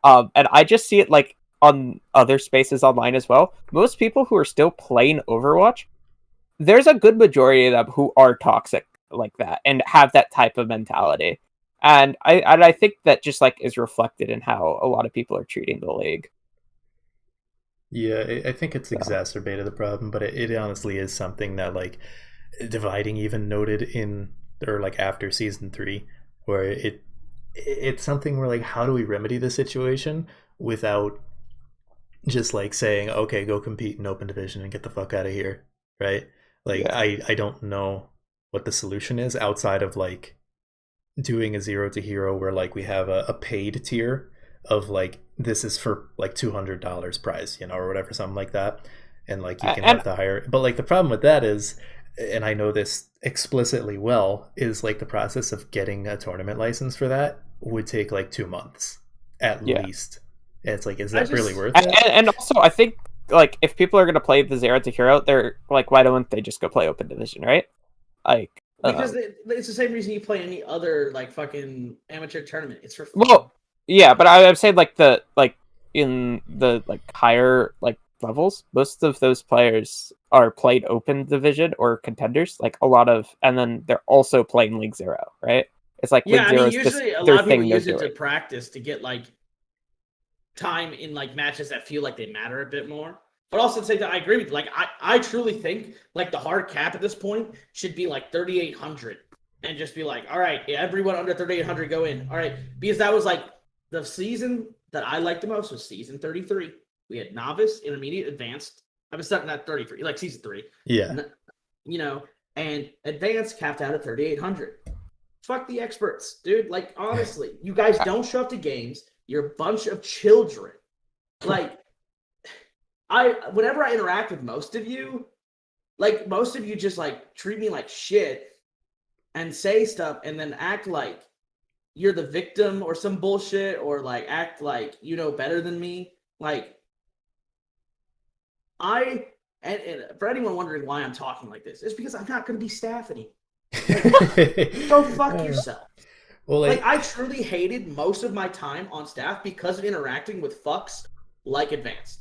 S3: And I just see it like on other spaces online as well. Most people who are still playing Overwatch, there's a good majority of them who are toxic like that and have that type of mentality. And I think that just like is reflected in how a lot of people are treating the league.
S1: Yeah, I think it's exacerbated the problem, but it honestly is something that like Dividing even noted in or like after season 3, where it's something where like how do we remedy the situation without just like saying okay, go compete in open division and get the fuck out of here, right? Like I don't know what the solution is outside of like doing a 0 to hero where like we have a paid tier of like this is for like $200 prize, you know, or whatever, something like that, and like you can have the higher. But like the problem with that is, and I know this explicitly well, is like the process of getting a tournament license for that would take like 2 months at least. And it's like, is that really worth it?
S3: And also, I think like if people are going to play the 0 to hero, they're like, why don't they just go play open division, right? Like
S5: because it's the same reason you play any other like fucking amateur tournament. It's for fun.
S3: Well, yeah, but I'm saying like in the like higher like levels, most of those players are played open division or contenders, like a lot of, and then they're also playing League Zero, right? It's like
S5: League Zero
S3: usually
S5: a lot of people use it to practice to get like time in like matches that feel like they matter a bit more. But also to say that I agree with you. Like I truly think like the hard cap at this point should be like 3,800 and just be like, all right, everyone under 3,800 go in. All right, because that was like the season that I liked the most was season 33. We had novice, intermediate, advanced. I was starting at 33, like season 3.
S1: Yeah.
S5: You know, and advanced capped out at 3,800. Fuck the experts, dude. Like, honestly, you guys don't show up to games. You're a bunch of children. Like, whenever I interact with most of you, Like, most of you just, like, treat me like shit and say stuff and then act like you're the victim or some bullshit, or, like, act like you know better than me. Like, and for anyone wondering why I'm talking like this, it's because I'm not going to be staff anymore. Like, go fuck yourself.
S1: Well,
S5: like, I truly hated most of my time on staff because of interacting with fucks like Advanced.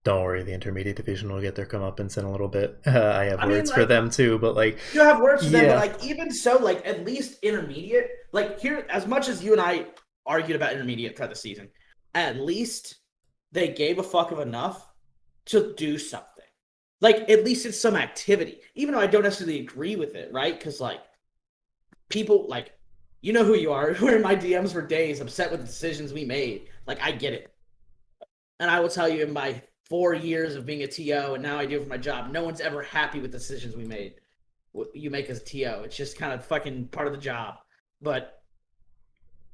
S1: Don't worry, the intermediate division will get their comeuppance in a little bit. I have words for them too, but like
S5: you have words for them, but like even so, like at least intermediate, like here, as much as you and I argued about intermediate for the season, at least they gave a fuck of enough to do something. Like at least it's some activity, even though I don't necessarily agree with it, right? Because like people, like you know who you are, who are in my DMs for days, upset with the decisions we made. Like I get it, and I will tell you in my 4 years of being a TO, and now I do it for my job, no one's ever happy with the decisions we made. What you make as a TO, it's just kind of fucking part of the job. But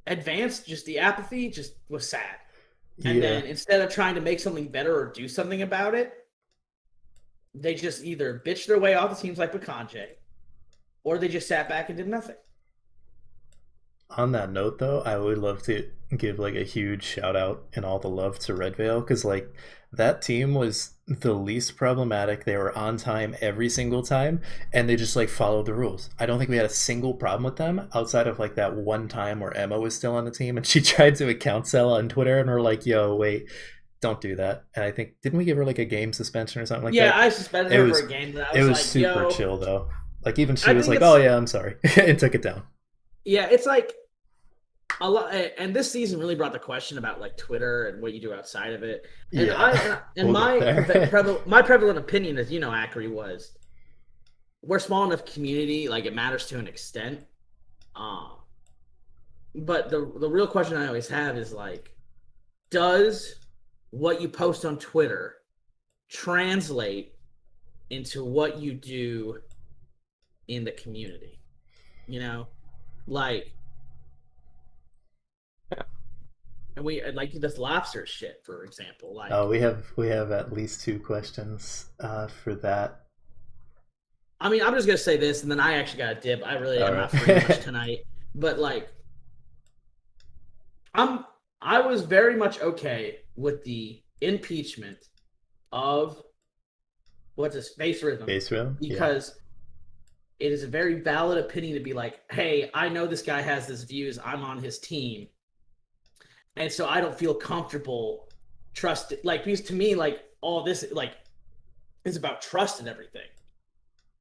S5: Advanced, just the apathy just was sad. And then instead of trying to make something better or do something about it, they just either bitched their way off the teams like Bakanje, or they just sat back and did nothing.
S1: On that note, though, I would love to give like a huge shout out and all the love to Red Veil, because like that team was the least problematic. They were on time every single time, and they just like followed the rules. I don't think we had a single problem with them outside of like that one time where Emma was still on the team and she tried to account sell on Twitter, and we're like, yo, wait, don't do that. And I think, didn't we give her like a game suspension or something like that?
S5: Yeah, I suspended her for a game.
S1: It was like, super chill though. Like even she was like, oh yeah, I'm sorry, and took it down.
S5: Yeah, it's like a lot, and this season really brought the question about like Twitter and what you do outside of it. And my prevalent opinion, as you know, Ackery, was we're a small enough community, like it matters to an extent. But the real question I always have is like, does what you post on Twitter translate into what you do in the community? You know, like. And we like this lobster shit, for example. Like,
S1: we have at least 2 questions for that.
S5: I mean, I'm just gonna say this, and then I actually got a dip. I really am not free much tonight, but like, I was very much okay with the impeachment of what's his Base Rhythm.
S1: Base Rhythm,
S5: because it is a very valid opinion to be like, hey, I know this guy has this views. I'm on his team. And so I don't feel comfortable trusting, like, because to me, like, all this, like, is about trust and everything.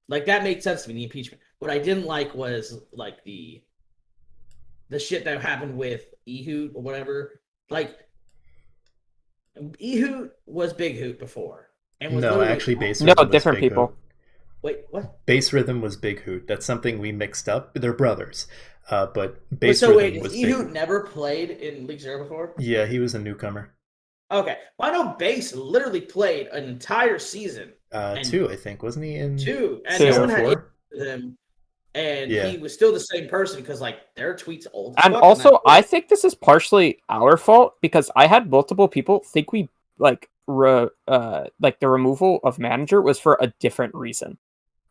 S5: Like, that made sense to me, the impeachment. What I didn't like was, like, the shit that happened with Ehud or whatever. Like, Ehud was Big Hoot before. And was
S1: actually, Base Rhythm was
S3: different
S1: Big
S3: people.
S1: Hoot.
S5: Wait, what?
S1: Base Rhythm was Big Hoot. That's something we mixed up. They're brothers. But Base Rhythm was Big Hoot.
S5: Never played in League Zero before?
S1: Yeah, he was a newcomer.
S5: Okay. Well, I know Base literally played an entire season.
S1: 2, I think. Wasn't he in
S5: 2? And no one had with him. And he was still the same person because, like, their tweets old.
S3: And also, I think this is partially our fault because I had multiple people think we, like, the removal of manager was for a different reason.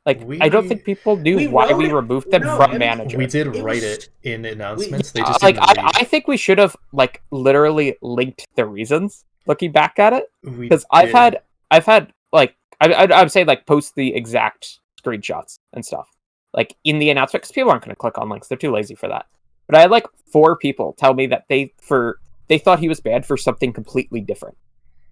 S3: Like, I don't think people knew why we removed them from manager.
S1: We did write it in announcements. They just
S3: like, I think we should have, like, literally linked the reasons, looking back at it. Because I've had, like, I'm saying, like, post the exact screenshots and stuff. Like, in the announcement, because people aren't going to click on links. They're too lazy for that. But I had, like, 4 people tell me that they thought he was banned for something completely different.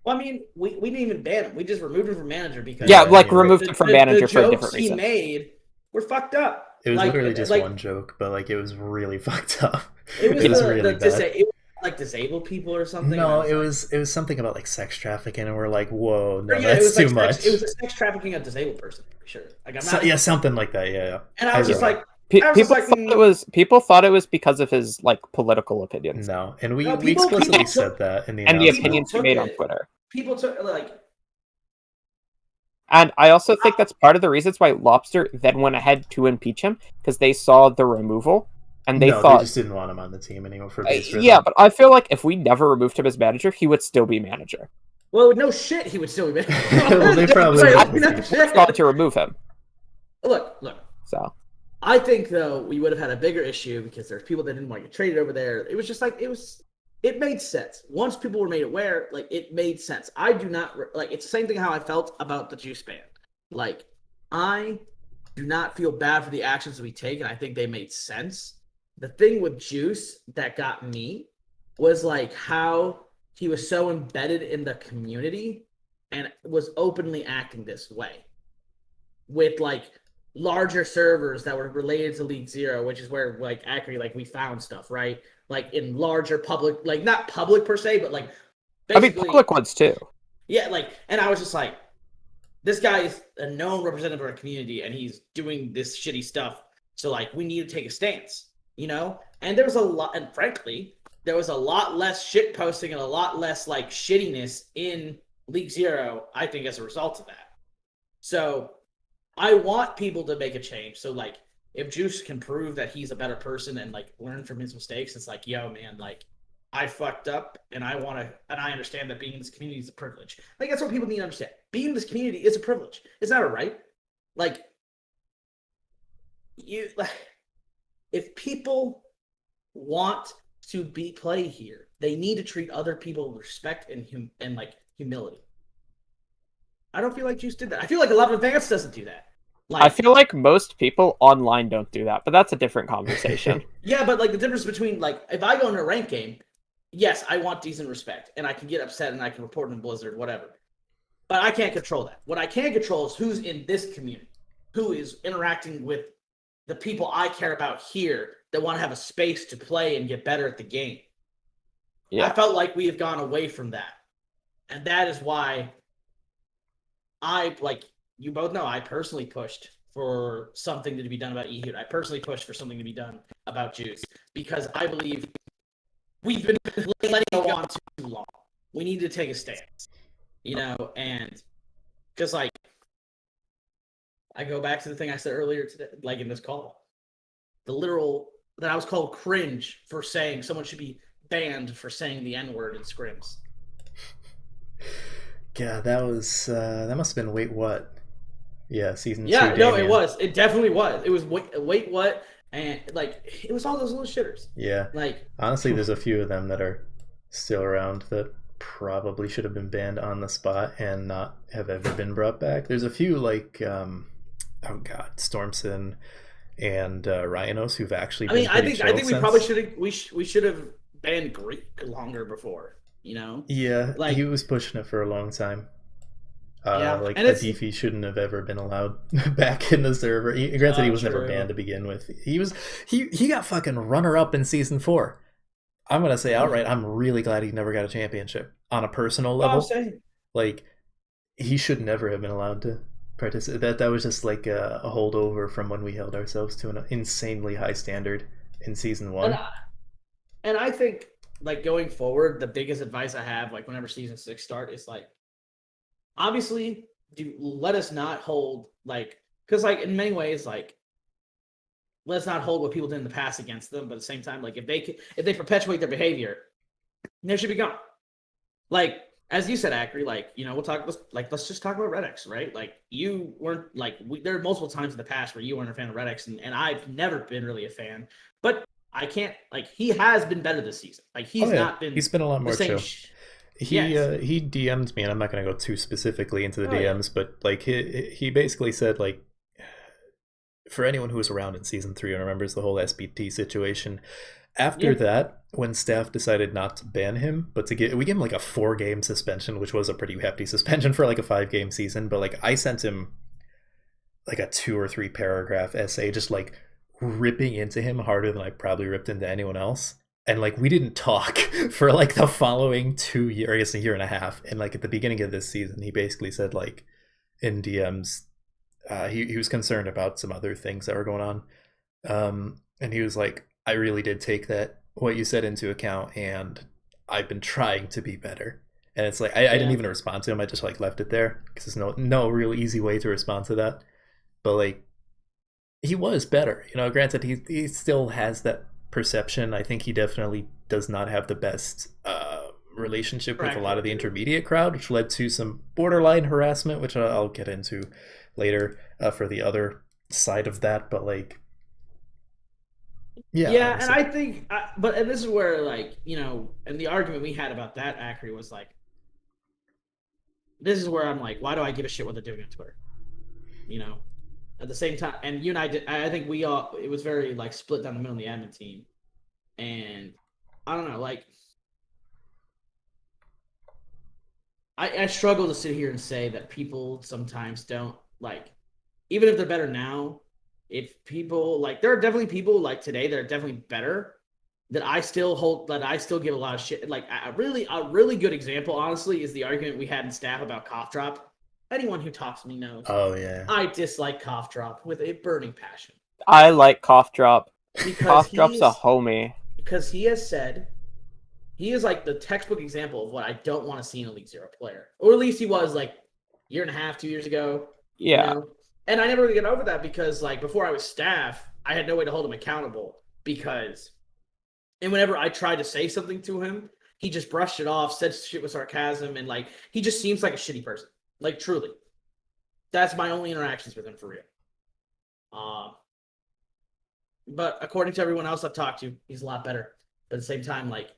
S5: Well, I mean, we didn't even ban him. We just removed him from manager because
S3: removed him from manager for a different reason.
S5: The jokes he made were fucked up.
S1: It was literally just one joke, but like it was really fucked up. It was
S5: really bad. It was like disabled people or something.
S1: No, it was something about like sex trafficking, and we're like, whoa, no, that's too much.
S5: It was a sex trafficking of disabled person, for sure. Like,
S1: something like that. Yeah.
S5: And I was just like.
S3: People thought it was because of his like political opinions.
S1: No, and we explicitly said that in the
S3: and the opinions he made on Twitter.
S5: People took like,
S3: and I also think that's part of the reasons why Lobster then went ahead to impeach him because they saw the removal and they thought
S1: they just didn't want him on the team anymore for Base Rhythm.
S3: Yeah, but I feel like if we never removed him as manager, he would still be manager.
S5: Well, no shit, he would still be banned.
S1: Well, they probably
S5: Like,
S1: would.
S5: no shit.
S3: Thought to remove him.
S5: Look.
S3: So
S5: I think though we would have had a bigger issue because there's people that didn't want to get traded over there. It was just like it made sense. Once people were made aware, like it made sense. I do not like it's the same thing how I felt about the Juice ban. Like I do not feel bad for the actions that we take, and I think they made sense. The thing with Juice that got me was like how he was so embedded in the community and was openly acting this way with like larger servers that were related to League Zero, which is where like actually like we found stuff, right? Like in larger public, like not public per se, but like
S3: basically, public ones too.
S5: Yeah, like, and I was just like, this guy is a known representative of our community, and he's doing this shitty stuff. So like, we need to take a stance, you know. And there was a lot, and frankly, there was a lot less shit posting and a lot less like shittiness in League Zero, I think, as a result of that. So I want people to make a change. So like, if Juice can prove that he's a better person and like learn from his mistakes, it's like, yo, man, like I fucked up and I want to, and I understand that being in this community is a privilege. Like that's what people need to understand. Being in this community is a privilege. It's not a right. Like you, like if people want to play here, they need to treat other people with respect and like humility. I don't feel like Juice did that. I feel like a lot of advance doesn't do that. Like,
S3: I feel like most people online don't do that, but that's a different conversation.
S5: Yeah, but like the difference between like if I go into a rank game, yes, I want decent respect, and I can get upset and I can report in Blizzard, whatever. But I can't control that. What I can control is who's in this community, who is interacting with the people I care about here that want to have a space to play and get better at the game. Yeah. I felt like we have gone away from that. And that is why I, like you both know, I personally pushed for something to be done about Ehud. I personally pushed for something to be done about Juice because I believe we've been letting it go on too long. We need to take a stance, you know, and because like I go back to the thing I said earlier today, like in this call, the literal that I was called cringe for saying someone should be banned for saying the N-word in scrims.
S1: Yeah, that was that must have been Wait What? Yeah, season 2.
S5: Yeah, no, it was. It definitely was. It was Wait What, and like it was all those little shitters.
S1: Yeah,
S5: like
S1: honestly, there's a few of them that are still around that probably should have been banned on the spot and not have ever been brought back. There's a few like oh god, Stormson and Ryanos who've actually.
S5: I think we probably should have we should have banned Greek longer before. You know?
S1: Yeah, like he was pushing it for a long time. Like Adifi shouldn't have ever been allowed back in the server. Granted, he was never banned to begin with. He got fucking runner up in season 4. I'm gonna say outright, I'm really glad he never got a championship on a personal level. Like he should never have been allowed to participate. That was just like a holdover from when we held ourselves to an insanely high standard in season 1.
S5: And I think, like, going forward, the biggest advice I have, like, whenever season 6 start is, like, obviously, let us not hold, like, because, like, in many ways, like, let's not hold what people did in the past against them, but at the same time, like, if they perpetuate their behavior, they should be gone. Like, as you said, Acri, like, you know, let's just talk about Red X, right? Like, you weren't, like, there are multiple times in the past where you weren't a fan of Red X, and I've never been really a fan, but I can't, like, he has been better this season. Like, he's not been.
S1: He's been a lot more chill. He DM'd me, and I'm not going to go too specifically into the DMs, but like he basically said, like, for anyone who was around in season 3 and remembers the whole SBT situation, after that, when staff decided not to ban him, but we gave him like a 4-game suspension, which was a pretty hefty suspension for like a 5-game season. But like I sent him like a 2 or 3 paragraph essay, just like ripping into him harder than I probably ripped into anyone else. And like we didn't talk for like the following 2 years, I guess a year and a half. And like at the beginning of this season, he basically said, like, in DMs, he was concerned about some other things that were going on. And he was like, I really did take what you said into account, and I've been trying to be better. And it's like I didn't even respond to him. I just like left it there because there's no real easy way to respond to that. But like he was better, you know. Granted, he still has that perception. I think he definitely does not have the best relationship with a lot of the intermediate crowd, which led to some borderline harassment, which I'll get into later for the other side of that. But like,
S5: yeah, and I think, and this is where, like, you know, and the argument we had about that Acri was like, this is where I'm like, why do I give a shit what they're doing on Twitter? You know, at the same time, and you and I did, I think we all, it was very like split down the middle of the admin team, and I don't know, like, I struggle to sit here and say that people sometimes don't, like, even if they're better now, if people, like, there are definitely people like today that are definitely better that I still give a lot of shit. Like, a really good example, honestly, is the argument we had in staff about Cough Drop. Anyone who talks to me knows.
S1: Oh yeah.
S5: I dislike Cough Drop with a burning passion.
S3: I like Cough Drop. Cough Drop's a homie.
S5: Because he has said, he is like the textbook example of what I don't want to see in a League Zero player. Or at least he was like a year and a half, 2 years ago.
S3: Yeah.
S5: You know? And I never really got over that because, like, before I was staff, I had no way to hold him accountable because, and whenever I tried to say something to him, he just brushed it off, said shit with sarcasm, and, like, he just seems like a shitty person. Like, truly. That's my only interactions with him, for real. But according to everyone else I've talked to, he's a lot better. But at the same time, like,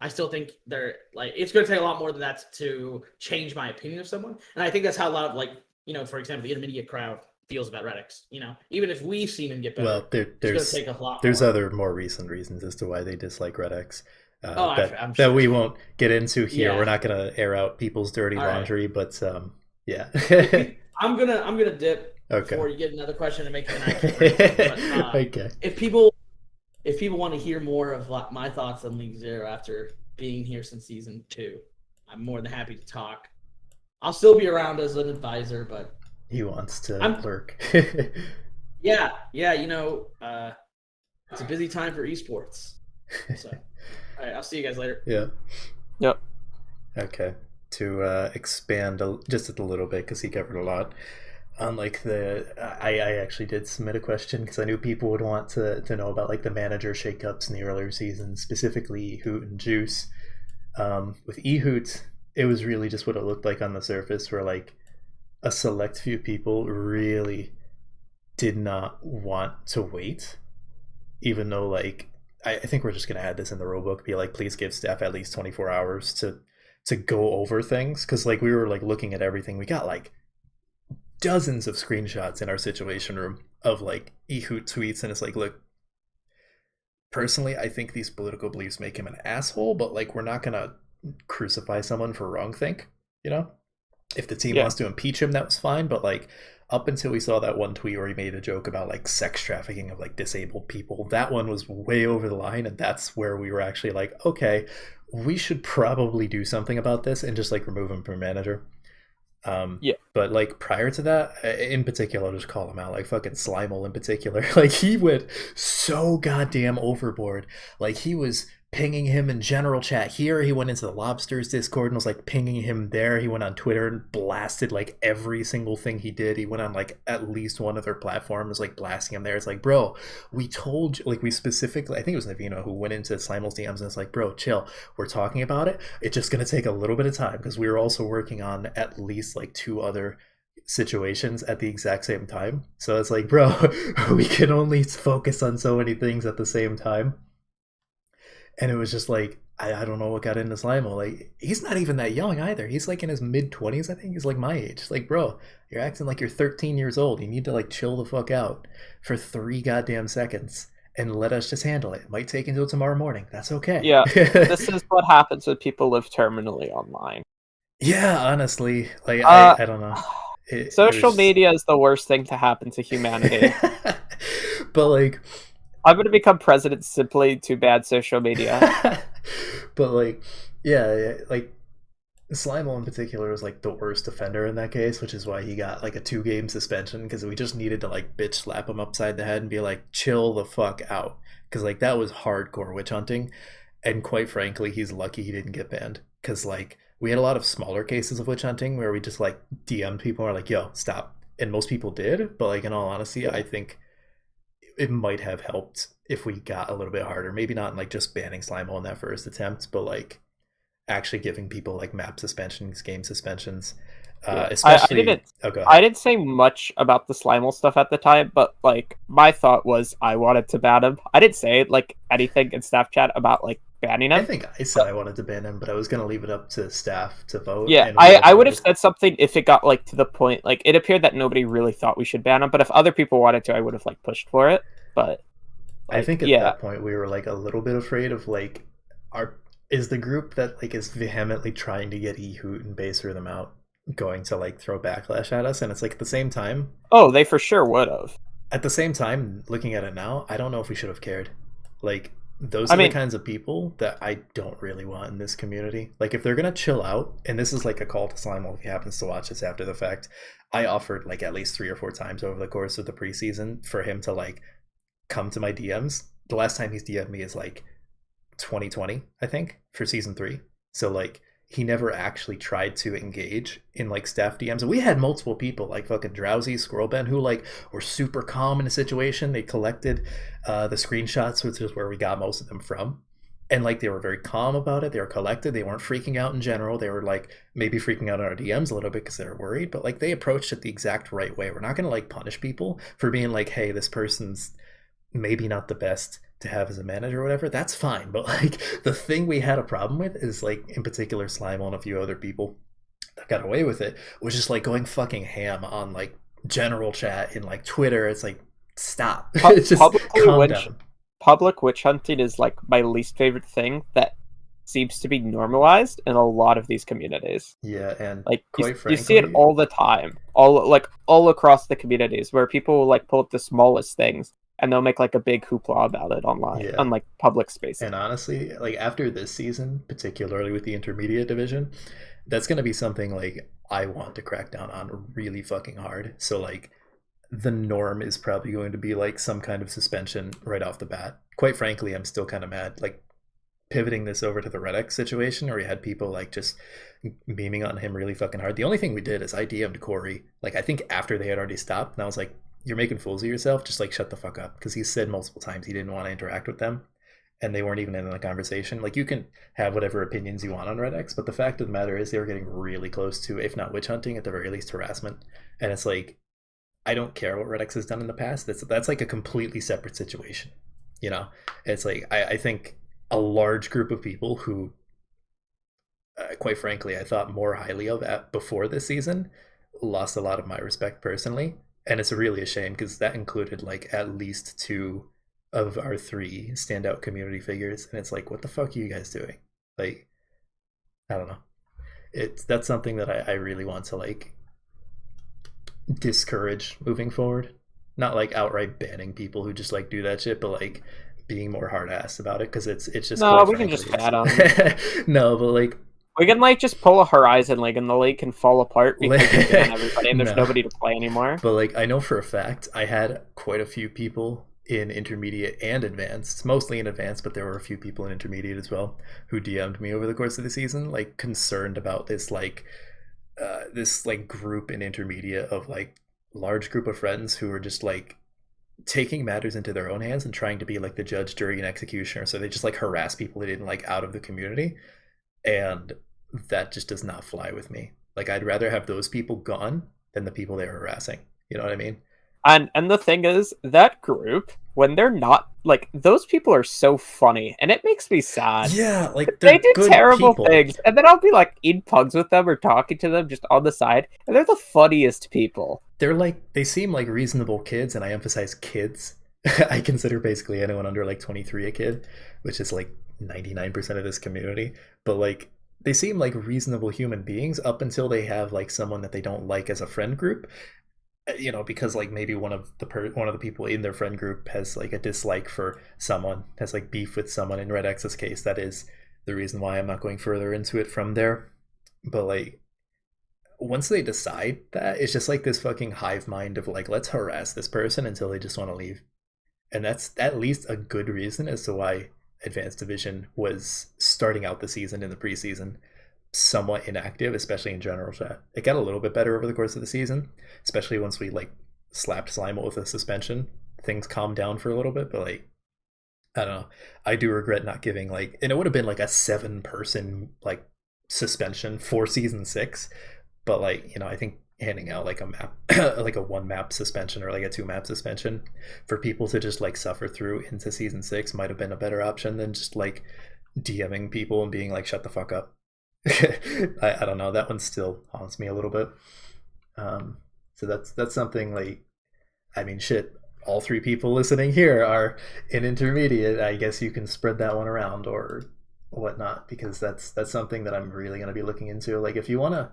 S5: I still think it's going to take a lot more than that to change my opinion of someone. And I think that's how a lot of, like, you know, for example, the intermediate crowd feels about Redix. You know, even if we've seen him get better,
S1: well, there's
S5: take a lot
S1: there's
S5: more.
S1: other more recent reasons as to why they dislike Redix.
S5: I'm
S1: that
S5: sure.
S1: we won't get into here.
S5: Yeah.
S1: We're not going to air out people's dirty laundry, but yeah.
S5: I'm gonna dip before you get another question and make an action.
S1: Okay.
S5: If people want to hear more of my thoughts on League Zero after being here since season 2, I'm more than happy to talk. I'll still be around as an advisor, but
S1: he wants to lurk.
S5: yeah, you know, it's a busy time for esports. So, all right, I'll see you guys later.
S1: Yeah.
S3: Yep.
S1: Okay. To expand just a little bit, because he covered a lot. On like I actually did submit a question because I knew people would want to know about like the manager shakeups in the earlier seasons, specifically Ehoot and Juice. With Ehoot, it was really just what it looked like on the surface, where like a select few people really did not want to wait, even though like I think we're just gonna add this in the rulebook, be like, please give staff at least 24 hours to go over things, because like we were like looking at everything. We got like dozens of screenshots in our situation room of like Ehoot tweets, and it's like, look, personally I think these political beliefs make him an asshole, but like we're not gonna crucify someone for wrongthink, you know? If the team wants to impeach him, that was fine, but like up until we saw that one tweet where he made a joke about like sex trafficking of like disabled people, that one was way over the line, and that's where we were actually like, okay, we should probably do something about this and just like remove him from manager. But like prior to that, in particular, I'll just call him out, like fucking Slimal in particular. Like he went so goddamn overboard. Like he was pinging him in general chat here. He went into the Lobsters Discord and was like pinging him there. He went on Twitter and blasted like every single thing he did. He went on like at least one of their platforms, like blasting him there. It's like, bro, we told you, like we specifically, I think it was Navino who went into Slimal's DMs and it's like, bro, chill. We're talking about it. It's just going to take a little bit of time because we were also working on at least like 2 other situations at the exact same time. So it's like, bro, we can only focus on so many things at the same time. And it was just like, I don't know what got into Slimal. Like, he's not even that young either. He's like in his mid-20s, I think. He's like my age. It's like, bro, you're acting like you're 13 years old. You need to like chill the fuck out for 3 goddamn seconds and let us just handle it. It might take until tomorrow morning. That's okay.
S3: Yeah, this is what happens when people live terminally online.
S1: Yeah, honestly. Like, I don't know.
S3: Social media is the worst thing to happen to humanity.
S1: But like,
S3: I'm going to become president simply too bad social media.
S1: But like, yeah, like Slimal in particular was like the worst offender in that case, which is why he got like a 2-game suspension, because we just needed to like bitch slap him upside the head and be like, chill the fuck out, because like that was hardcore witch hunting. And quite frankly, he's lucky he didn't get banned, because like we had a lot of smaller cases of witch hunting where we just like DM'd people and were like, yo, stop, and most people did. But like in all honesty, I think it might have helped if we got a little bit harder. Maybe not in like just banning Slimal in that first attempt, but like actually giving people like map suspensions, game suspensions.
S3: Especially, I didn't say much about the Slimal stuff at the time, but like my thought was I wanted to ban him. I didn't say like anything in staff chat about like banning him.
S1: I think I said I wanted to ban him, but I was gonna leave it up to staff to vote.
S3: Yeah, I would have said something if it got like to the point like it appeared that nobody really thought we should ban him, but if other people wanted to, I would have like pushed for it. But
S1: like, I think at that point we were like a little bit afraid of like is the group that like is vehemently trying to get Ehoot and Baser them out going to like throw backlash at us, and it's like at the same time,
S3: they for sure would have.
S1: At the same time, looking at it now, I don't know if we should have cared. Like those are the kinds of people that I don't really want in this community. Like if they're gonna chill out, and this is like a call to Slimal if he happens to watch this after the fact, I offered like at least 3 or 4 times over the course of the preseason for him to like come to my DMs. The last time he's DM'd me is like 2020, I think, for season 3. So like he never actually tried to engage in like staff DMs. And we had multiple people like fucking Drowsy, Squirrelben, who like were super calm in a situation. They collected the screenshots, which is where we got most of them from. And like they were very calm about it. They were collected. They weren't freaking out in general. They were like maybe freaking out on our DMs a little bit because they were worried, but like they approached it the exact right way. We're not going to like punish people for being like, hey, this person's maybe not the best to have as a manager or whatever. That's fine, but like the thing we had a problem with is like in particular Slimal and a few other people that got away with it was just like going fucking ham on like general chat in like Twitter. It's like stop. It's just calm down.
S3: Public witch hunting is like my least favorite thing that seems to be normalized in a lot of these communities.
S1: Yeah, and
S3: like you see it all the time, all across the communities where people will like pull up the smallest things and they'll make like a big hoopla about it online on like public spaces.
S1: And honestly, like after this season, particularly with the intermediate division, that's going to be something like I want to crack down on really fucking hard. So like the norm is probably going to be like some kind of suspension right off the bat. Quite frankly, I'm still kind of mad. Like pivoting this over to the Red X situation where we had people like just memeing on him really fucking hard. The only thing we did is I DM'd Corey, like I think after they had already stopped, and I was like, you're making fools of yourself, just like shut the fuck up, because he said multiple times he didn't want to interact with them and they weren't even in the conversation. Like you can have whatever opinions you want on Red X, but the fact of the matter is they were getting really close to, if not witch hunting, at the very least harassment. And it's like, I don't care what Red X has done in the past. That's like a completely separate situation, you know. It's like I think a large group of people who quite frankly I thought more highly of before this season lost a lot of my respect personally. And it's really a shame because that included like at least 2 of our 3 standout community figures. And it's like, what the fuck are you guys doing? Like, I don't know. That's something that I really want to like discourage moving forward. Not like outright banning people who just like do that shit, but like being more hard ass about it, because it's just
S3: we can just ban them.
S1: No, but like
S3: we can like just pull a Horizon League and the league can fall apart because we ban everybody and there's nobody to play anymore.
S1: But like I know for a fact I had quite a few people in intermediate and advanced, mostly in advanced, but there were a few people in intermediate as well who DM'd me over the course of the season, like concerned about this group in intermediate of like large group of friends who were just like taking matters into their own hands and trying to be like the judge, jury, and executioner. So they just like harass people they didn't like out of the community. And that just does not fly with me. Like I'd rather have those people gone than the people they were harassing. You know what I mean?
S3: And the thing is, that group, when they're not like, those people are so funny, and it makes me sad.
S1: Yeah, like
S3: they do terrible things, and then I'll be like in pugs with them or talking to them just on the side, and they're the funniest people.
S1: They're like, they seem like reasonable kids, and I emphasize kids. I consider basically anyone under like 23 a kid, which is like 99% of this community. But like they seem like reasonable human beings up until they have like someone that they don't like as a friend group, you know, because like maybe one of the people in their friend group has like a dislike for someone, has like beef with someone. In Red X's case, that is the reason why I'm not going further into it from there. But like once they decide that, it's just like this fucking hive mind of like, let's harass this person until they just want to leave. And that's at least a good reason as to why Advanced Division was starting out the season in the preseason somewhat inactive, especially in general chat. It got a little bit better over the course of the season, especially once we like slapped Slimal with a suspension. Things calmed down for a little bit, but like I don't know. I do regret not giving like, and it would have been like a 7-person like suspension for season 6, but like, you know, I think handing out like a map like a 1 map suspension or like a 2 map suspension for people to just like suffer through into season 6 might have been a better option than just like DMing people and being like, shut the fuck up. I don't know, that one still haunts me a little bit. So that's something like, I mean, shit, all 3 people listening here are in intermediate. I guess you can spread that one around or whatnot, because that's something that I'm really going to be looking into. Like, if you want to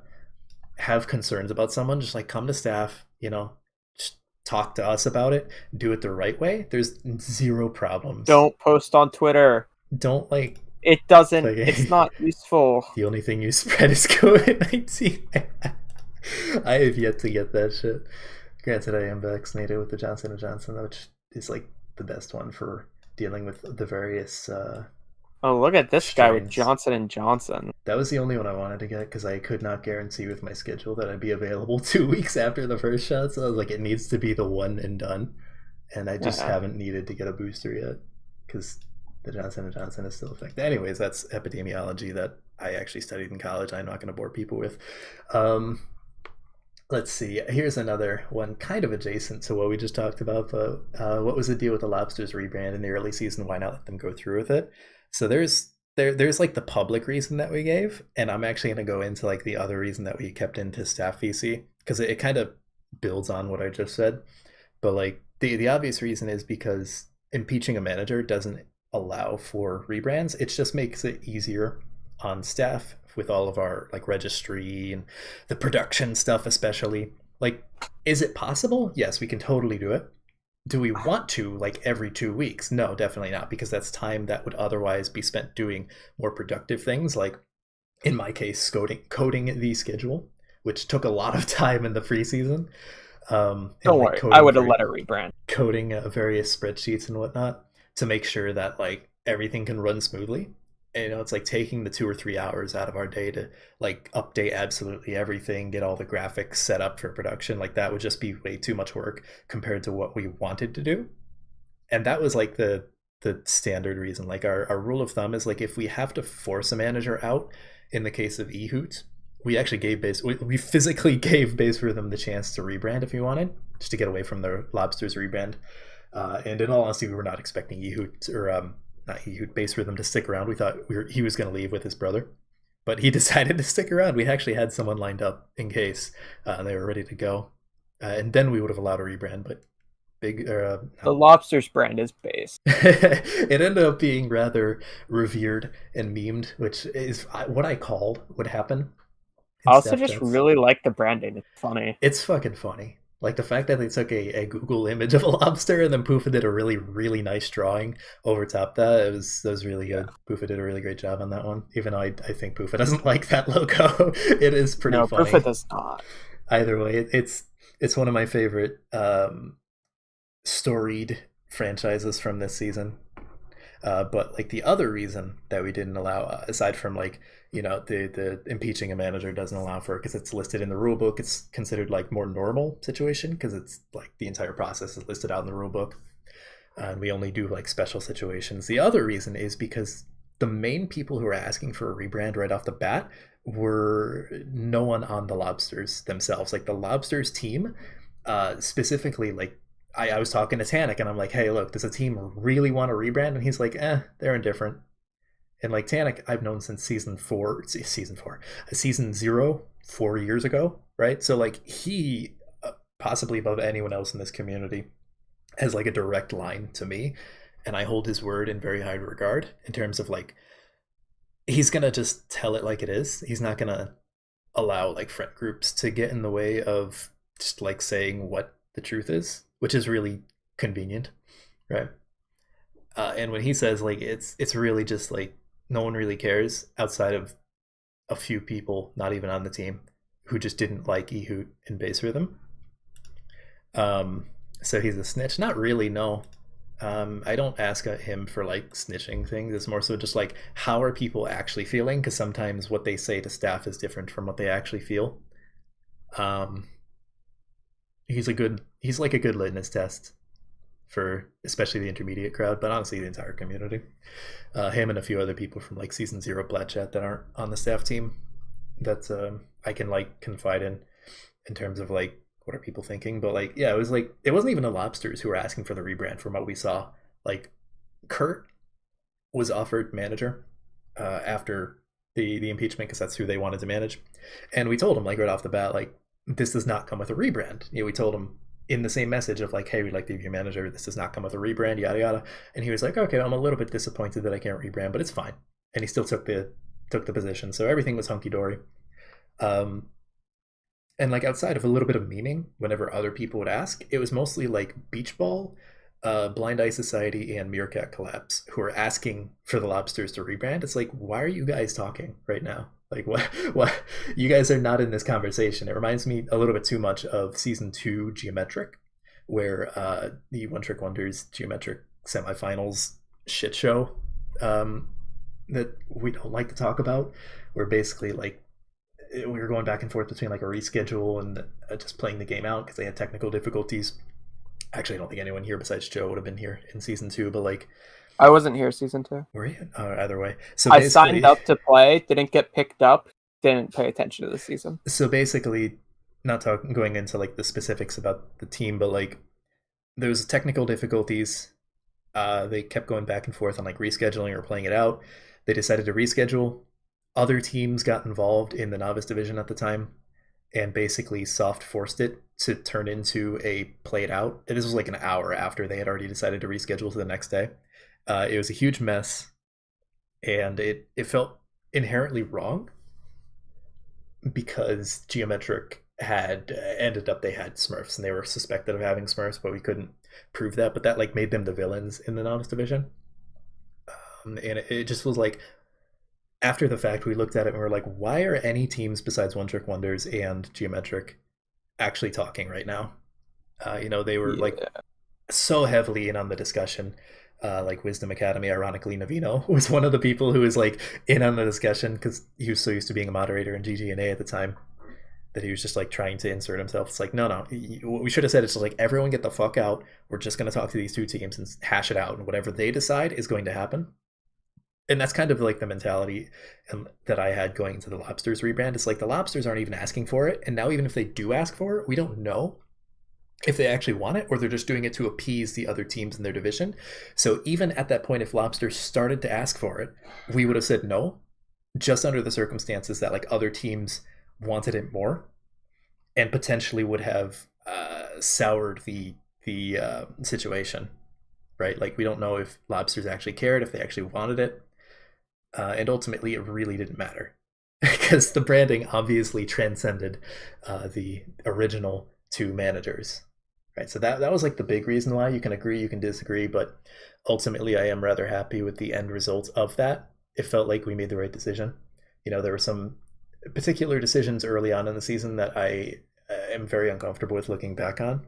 S1: have concerns about someone, just like come to staff, you know, just talk to us about it, do it the right way. There's 0 problems.
S3: Don't post on Twitter.
S1: Don't like,
S3: it doesn't,
S1: like,
S3: it's not useful.
S1: The only thing you spread is COVID-19. I have yet to get that shit. Granted, I am vaccinated with the Johnson & Johnson, which is like the best one for dealing with the various
S3: oh, look at this
S1: strains.
S3: Guy with Johnson & Johnson.
S1: That was the only one I wanted to get because I could not guarantee with my schedule that I'd be available 2 weeks after the first shot. So I was like, it needs to be the one and done. And I just haven't needed to get a booster yet because the Johnson & Johnson is still effective. Anyways, that's epidemiology that I actually studied in college. I'm not going to bore people with. Let's see. Here's another one kind of adjacent to what we just talked about, but what was the deal with the Lobsters rebrand in the early season? Why not let them go through with it? So there's like the public reason that we gave, and I'm actually going to go into like the other reason that we kept into staff VC, because it kind of builds on what I just said. But like the obvious reason is because impeaching a manager doesn't allow for rebrands. It just makes it easier on staff with all of our like registry and the production stuff, especially. Like, is it possible? Yes, we can totally do it. Do we want to like every 2 weeks? No, definitely not, because that's time that would otherwise be spent doing more productive things, like in my case coding the schedule, which took a lot of time in the preseason.
S3: Don't worry, I would have let it rebrand.
S1: Coding various spreadsheets and whatnot to make sure that like everything can run smoothly. And, you know, it's like taking the 2 or 3 hours out of our day to like update absolutely everything, get all the graphics set up for production. Like, that would just be way too much work compared to what we wanted to do. And that was like the standard reason. Like, our rule of thumb is like, if we have to force a manager out, in the case of eHoot, we actually gave we physically gave Base Rhythm the chance to rebrand if he wanted, just to get away from the Lobsters rebrand. And in all honesty, we were not expecting eHoot or not eHoot, Base Rhythm to stick around. We thought he was going to leave with his brother, but he decided to stick around. We actually had someone lined up in case they were ready to go, and then we would have allowed a rebrand. But the
S3: Lobsters brand is Base.
S1: It ended up being rather revered and memed, which is what I called would happen.
S3: I also just really like the branding. It's funny.
S1: It's fucking funny. Like, the fact that they took a Google image of a lobster and then Poofa did a really, really nice drawing over top that, that was really good. Poofa did a really great job on that one, even though I think Poofa doesn't like that logo. It is pretty funny.
S3: Poofa does not.
S1: Either way, it's one of my favorite storied franchises from this season. But like, the other reason that we didn't allow, aside from like, you know, the impeaching a manager doesn't allow for it because it's listed in the rule book. It's considered like more normal situation because it's like the entire process is listed out in the rule book, and we only do like special situations. The other reason is because the main people who are asking for a rebrand right off the bat were no one on the Lobsters themselves. Like, the Lobsters team, specifically, like, I was talking to Tanik and I'm like, hey, look, does the team really want to rebrand? And he's like, they're indifferent. And like, Tanik, I've known since season 0, 4 years ago, right? So like, he, possibly above anyone else in this community, has like a direct line to me, and I hold his word in very high regard in terms of like, he's gonna just tell it like it is. He's not gonna allow like friend groups to get in the way of just like saying what the truth is, which is really convenient, right? And when he says like, it's really just like, no one really cares outside of a few people, not even on the team, who just didn't like eHoot and Base Rhythm. So he's a snitch? Not really, no. I don't ask him for like snitching things. It's more so just like, how are people actually feeling? Because sometimes what they say to staff is different from what they actually feel. He's like a good litmus test for especially the intermediate crowd, but honestly the entire community. Him and a few other people from like season 0 Plat Chat that aren't on the staff team that's I can like confide in terms of like what are people thinking. But like, yeah, it was like it wasn't even the Lobsters who were asking for the rebrand from what we saw. Like Kurt was offered manager after the impeachment because that's who they wanted to manage, and we told him like right off the bat like this does not come with a rebrand. You know, we told him in the same message of like, hey, we'd like to be your manager. This does not come with a rebrand, yada yada. And he was like, okay, I'm a little bit disappointed that I can't rebrand, but it's fine. And he still took the position, so everything was hunky dory. Um, and like outside of a little bit of memeing, whenever other people would ask, it was mostly like Beach Ball, Blind Eye Society, and Meerkat Collapse who are asking for the Lobsters to rebrand. It's like, why are you guys talking right now? Like, what? What? You guys are not in this conversation. It reminds me a little bit too much of season 2 Geometric, where the One Trick Wonders Geometric semifinals shit show that we don't like to talk about. Where basically like we were going back and forth between like a reschedule and just playing the game out because they had technical difficulties. Actually, I don't think anyone here besides Joe would have been here in season 2, but like
S3: I wasn't here season 2.
S1: were you? Either way, so
S3: I signed up to play, didn't get picked up, didn't pay attention to the season.
S1: So basically, not going into like the specifics about the team, but like there was technical difficulties. They kept going back and forth on like rescheduling or playing it out. They decided to reschedule. Other teams got involved in the novice division at the time and basically soft forced it to turn into a play it out. And this was like an hour after they had already decided to reschedule to the next day. It was a huge mess, and it felt inherently wrong because Geometric had ended up they had Smurfs and they were suspected of having Smurfs, but we couldn't prove that. But that like made them the villains in the novice division, and it just was like after the fact we looked at it and we were like, why are any teams besides One Trick Wonders and Geometric actually talking right now? They were like so heavily in on the discussion. Like Wisdom Academy, ironically, Navino was one of the people who was like in on the discussion because he was so used to being a moderator in GGNA at the time that he was just like trying to insert himself. It's like, no, what we should have said is just like, everyone get the fuck out. We're just going to talk to these two teams and hash it out, and whatever they decide is going to happen. And that's kind of like the mentality that I had going into the Lobsters rebrand. It's like the Lobsters aren't even asking for it, and now even if they do ask for it, we don't know if they actually want it or they're just doing it to appease the other teams in their division. So even at that point, if Lobsters started to ask for it, we would have said no, just under the circumstances that like other teams wanted it more and potentially would have soured the situation, right? Like we don't know if Lobsters actually cared, if they actually wanted it. And ultimately, it really didn't matter because the branding obviously transcended the original two managers. Right, so that was like the big reason why. You can agree, you can disagree, but ultimately I am rather happy with the end result of that. It felt like we made the right decision. There were some particular decisions early on in the season that I am very uncomfortable with looking back on.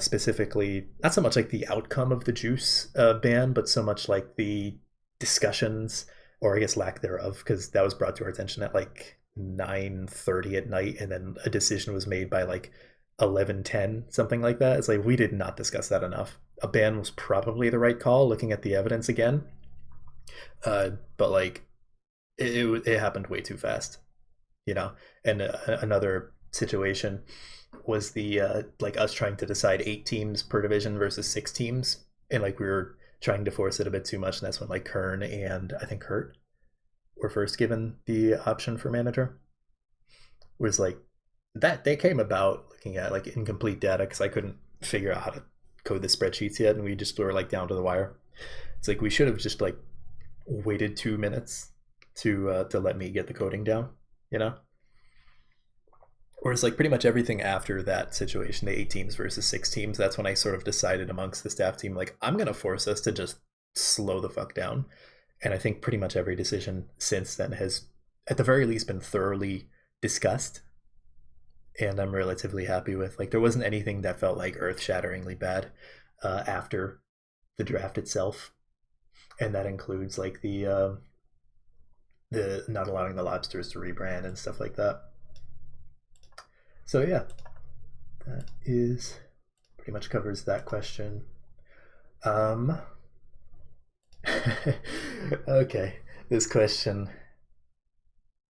S1: Specifically, not so much like the outcome of the Juice ban, but so much like the discussions, or I guess lack thereof, because that was brought to our attention at like 9:30 at night, and then a decision was made by like 11:10, something like that. It's like we did not discuss that enough. A ban was probably the right call looking at the evidence again, but like it happened way too fast, and another situation was the like us trying to decide 8 teams per division versus 6 teams, and like we were trying to force it a bit too much, and that's when like Kern and I think Kurt were first given the option for manager. Was like that they came about looking at like incomplete data because I couldn't figure out how to code the spreadsheets yet, and we just were like down to the wire. It's like we should have just like waited 2 minutes to let me get the coding down, Whereas like pretty much everything after that situation, the 8 teams versus 6 teams, that's when I sort of decided amongst the staff team, like I'm gonna force us to just slow the fuck down. And I think pretty much every decision since then has at the very least been thoroughly discussed, and I'm relatively happy with. Like there wasn't anything that felt like earth-shatteringly bad after the draft itself, and that includes like the not allowing the Lobsters to rebrand and stuff like that. So yeah, that is pretty much covers that question. Okay, this question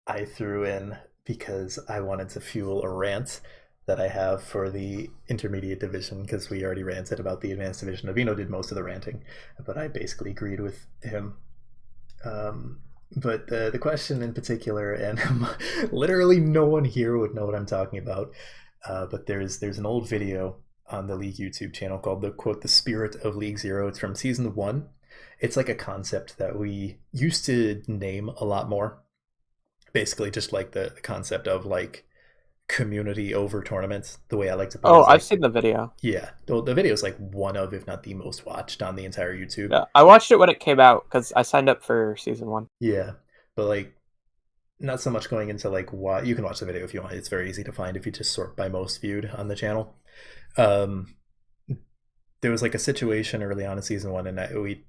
S1: I threw in because I wanted to fuel a rant that I have for the intermediate division, because we already ranted about the advanced division. Avino did most of the ranting, but I basically agreed with him. But the question in particular, and literally no one here would know what I'm talking about, but there's an old video on the League YouTube channel called the Spirit of League Zero. It's from season 1. It's like a concept that we used to name a lot more. Basically just like the concept of like community over tournaments, the way I like to put it.
S3: Oh,
S1: I've
S3: like, seen the video.
S1: Yeah, the video is like one of, if not the most watched on the entire YouTube.
S3: Yeah, I watched it when it came out because I signed up for season 1.
S1: Yeah, but like not so much going into like what you can watch the video if you want. It's very easy to find if you just sort by most viewed on the channel. There was like a situation early on in season 1, and we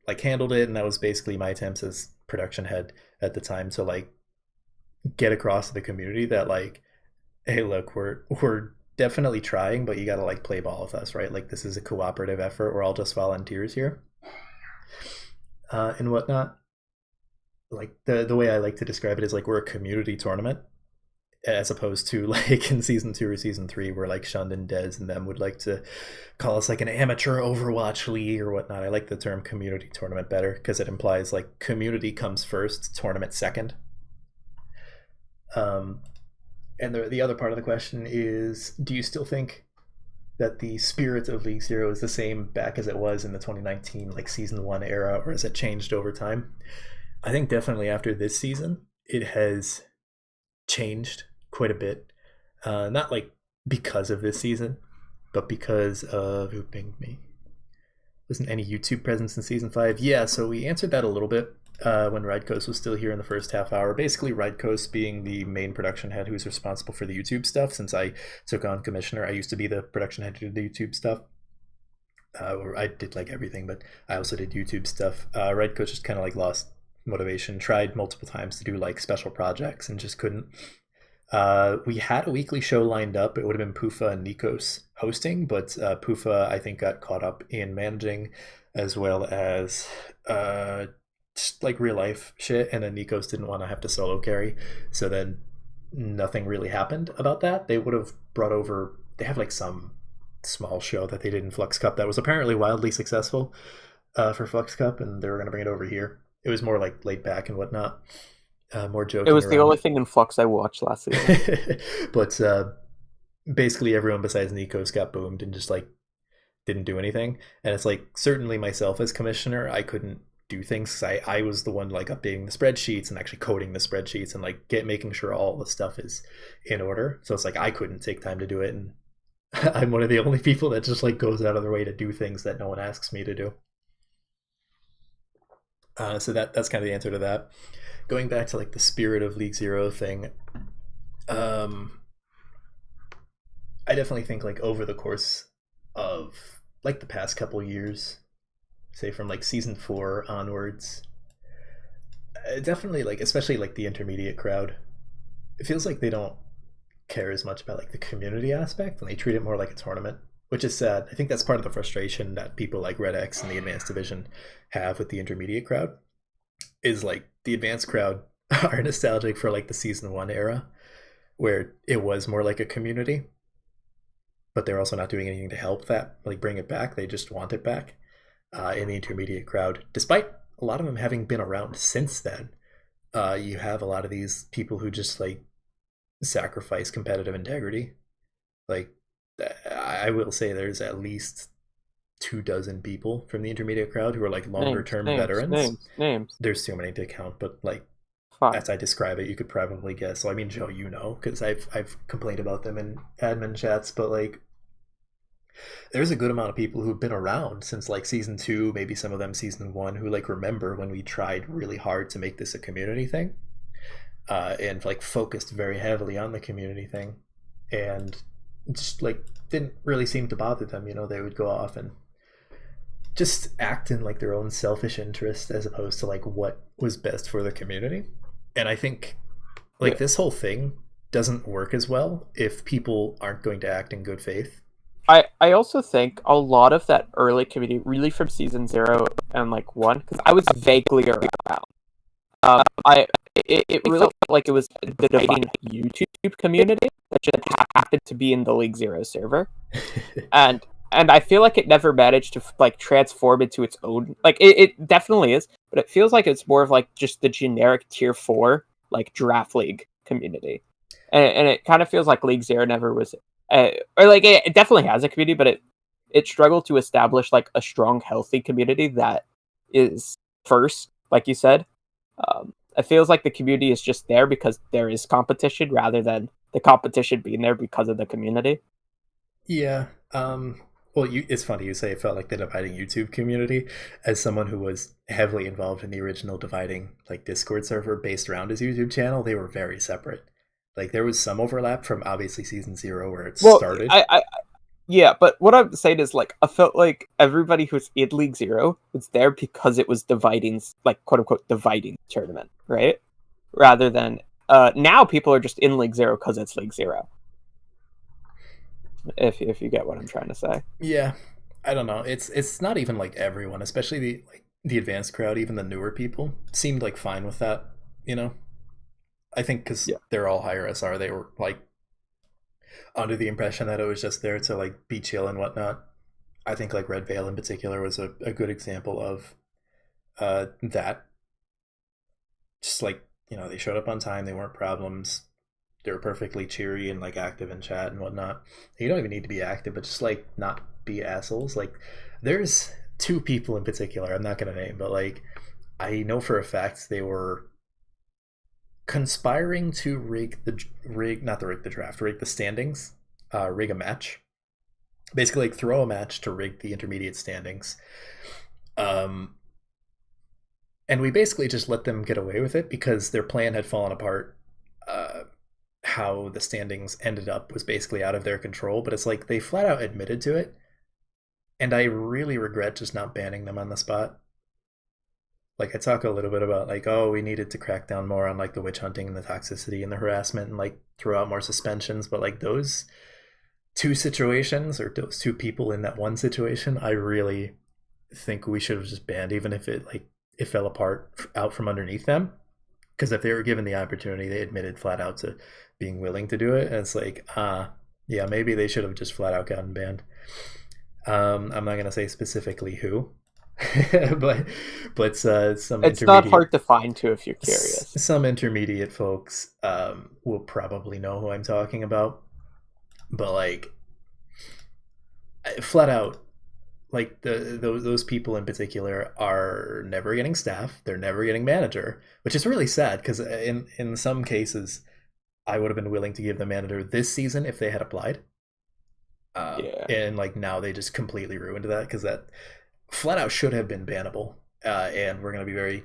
S1: like handled it, and that was basically my attempts as production head at the time to like get across to the community that like, hey, look, we're definitely trying, but you got to like play ball with us, right? Like this is a cooperative effort. We're all just volunteers here, and whatnot. Like the way I like to describe it is like we're a community tournament, as opposed to like in season 2 or season 3 where like Shund and Dez and them would like to call us like an amateur Overwatch league or whatnot. I like the term community tournament better because it implies like community comes first, tournament second. And the other part of the question is, do you still think that the spirit of League Zero is the same back as it was in the 2019 like season 1 era, or has it changed over time? I think definitely after this season it has changed quite a bit. Not like because of this season, but because of who pinged me. Wasn't any YouTube presence in season 5? Yeah, so we answered that a little bit when Ridecoast was still here in the first half hour. Basically, Ridecoast being the main production head who's responsible for the YouTube stuff. Since I took on commissioner, I used to be the production head who did the YouTube stuff. I did like everything, but I also did YouTube stuff. Ridecoast just kind of like lost motivation, tried multiple times to do like special projects and just couldn't. We had a weekly show lined up. It would have been Pufa and Nikos hosting, but Pufa I think got caught up in managing as well as just like real life shit, and then Nikos didn't want to have to solo carry, so then nothing really happened about that. They would have brought over, they have like some small show that they did in Flux Cup that was apparently wildly successful for Flux Cup, and they were going to bring it over here. It was more like laid back and whatnot, more joking.
S3: It was
S1: around.
S3: The only thing in Flux I watched last season.
S1: But basically everyone besides Nikos got boomed and just like didn't do anything. And it's like, certainly myself as commissioner, I couldn't do things. I was the one like updating the spreadsheets and actually coding the spreadsheets and like making sure all the stuff is in order. So it's like I couldn't take time to do it, and I'm one of the only people that just like goes out of their way to do things that no one asks me to do. So that's kind of the answer to that. Going back to like the spirit of League Zero thing, I definitely think like over the course of like the past couple years, say from like season 4 onwards, definitely like, especially like the intermediate crowd, it feels like they don't care as much about like the community aspect, and they treat it more like a tournament, which is sad. I think that's part of the frustration that people like Red X and the advanced division have with the intermediate crowd, is like the advanced crowd are nostalgic for like the season 1 era where it was more like a community, but they're also not doing anything to help that, like bring it back. They just want it back. In the intermediate crowd, despite a lot of them having been around since then, you have a lot of these people who just like sacrifice competitive integrity. Like I will say there's at least 24 people from the intermediate crowd who are like longer term veterans.
S3: Names.
S1: There's too many to count, but like
S3: 5.
S1: As I describe it, you could probably guess. So I mean, Joe, you know, because I've complained about them in admin chats, but like there's a good amount of people who've been around since like season 2, maybe some of them season 1, who like remember when we tried really hard to make this a community thing, and like focused very heavily on the community thing, and just like didn't really seem to bother them. You know, they would go off and just act in like their own selfish interest as opposed to like what was best for the community. And I think like this whole thing doesn't work as well if people aren't going to act in good faith.
S3: I also think a lot of that early community, really from season 0 and like 1, because I was vaguely around. it really felt like it was the dividing YouTube community that just happened to be in the League Zero server, and I feel like it never managed to like transform into its own. Like it definitely is, but it feels like it's more of like just the generic tier 4 like draft league community, and it kind of feels like League Zero never was, or like it definitely has a community, but it struggled to establish like a strong, healthy community that is first, like you said. It feels like the community is just there because there is competition rather than the competition being there because of the community.
S1: Yeah. Well, it's funny you say it felt like the dividing YouTube community. As someone who was heavily involved in the original dividing like Discord server based around his YouTube channel, they were very separate. Like there was some overlap from obviously season 0 where it started.
S3: Yeah, but what I'm saying is, like, I felt like everybody who's in League Zero was there because it was dividing, like, quote-unquote, dividing tournament, right? Rather than, now people are just in League Zero because it's League Zero. If you get what I'm trying to say.
S1: Yeah, I don't know. It's not even, like, everyone, especially the advanced crowd, even the newer people, seemed, like, fine with that, you know? I think because they're all higher SR, they were, like, under the impression that it was just there to like be chill and whatnot. I think like Red Veil in particular was a good example of that. Just like, you know, they showed up on time, they weren't problems, they were perfectly cheery and like active in chat and whatnot. You don't even need to be active, but just like not be assholes. Like there's 2 people in particular I'm not gonna name, but like I know for a fact they were conspiring to rig the standings, rig a match, basically like throw a match to rig the intermediate standings, and we basically just let them get away with it because their plan had fallen apart. How the standings ended up was basically out of their control, but it's like they flat out admitted to it, and I really regret just not banning them on the spot. Like I talk a little bit about like, oh, we needed to crack down more on like the witch hunting and the toxicity and the harassment and like throw out more suspensions, but like those 2 situations or those 2 people in that one situation, I really think we should have just banned, even if it fell apart out from underneath them. Because if they were given the opportunity, they admitted flat out to being willing to do it, and it's like, yeah, maybe they should have just flat out gotten banned. I'm not gonna say specifically who. but some
S3: it's not hard to find too if you're curious.
S1: Some intermediate folks will probably know who I'm talking about, but like flat out, like those people in particular are never getting staff, they're never getting manager, which is really sad because in some cases I would have been willing to give the manager this season if they had applied. And like now they just completely ruined that because that flat out should have been bannable, and we're going to be very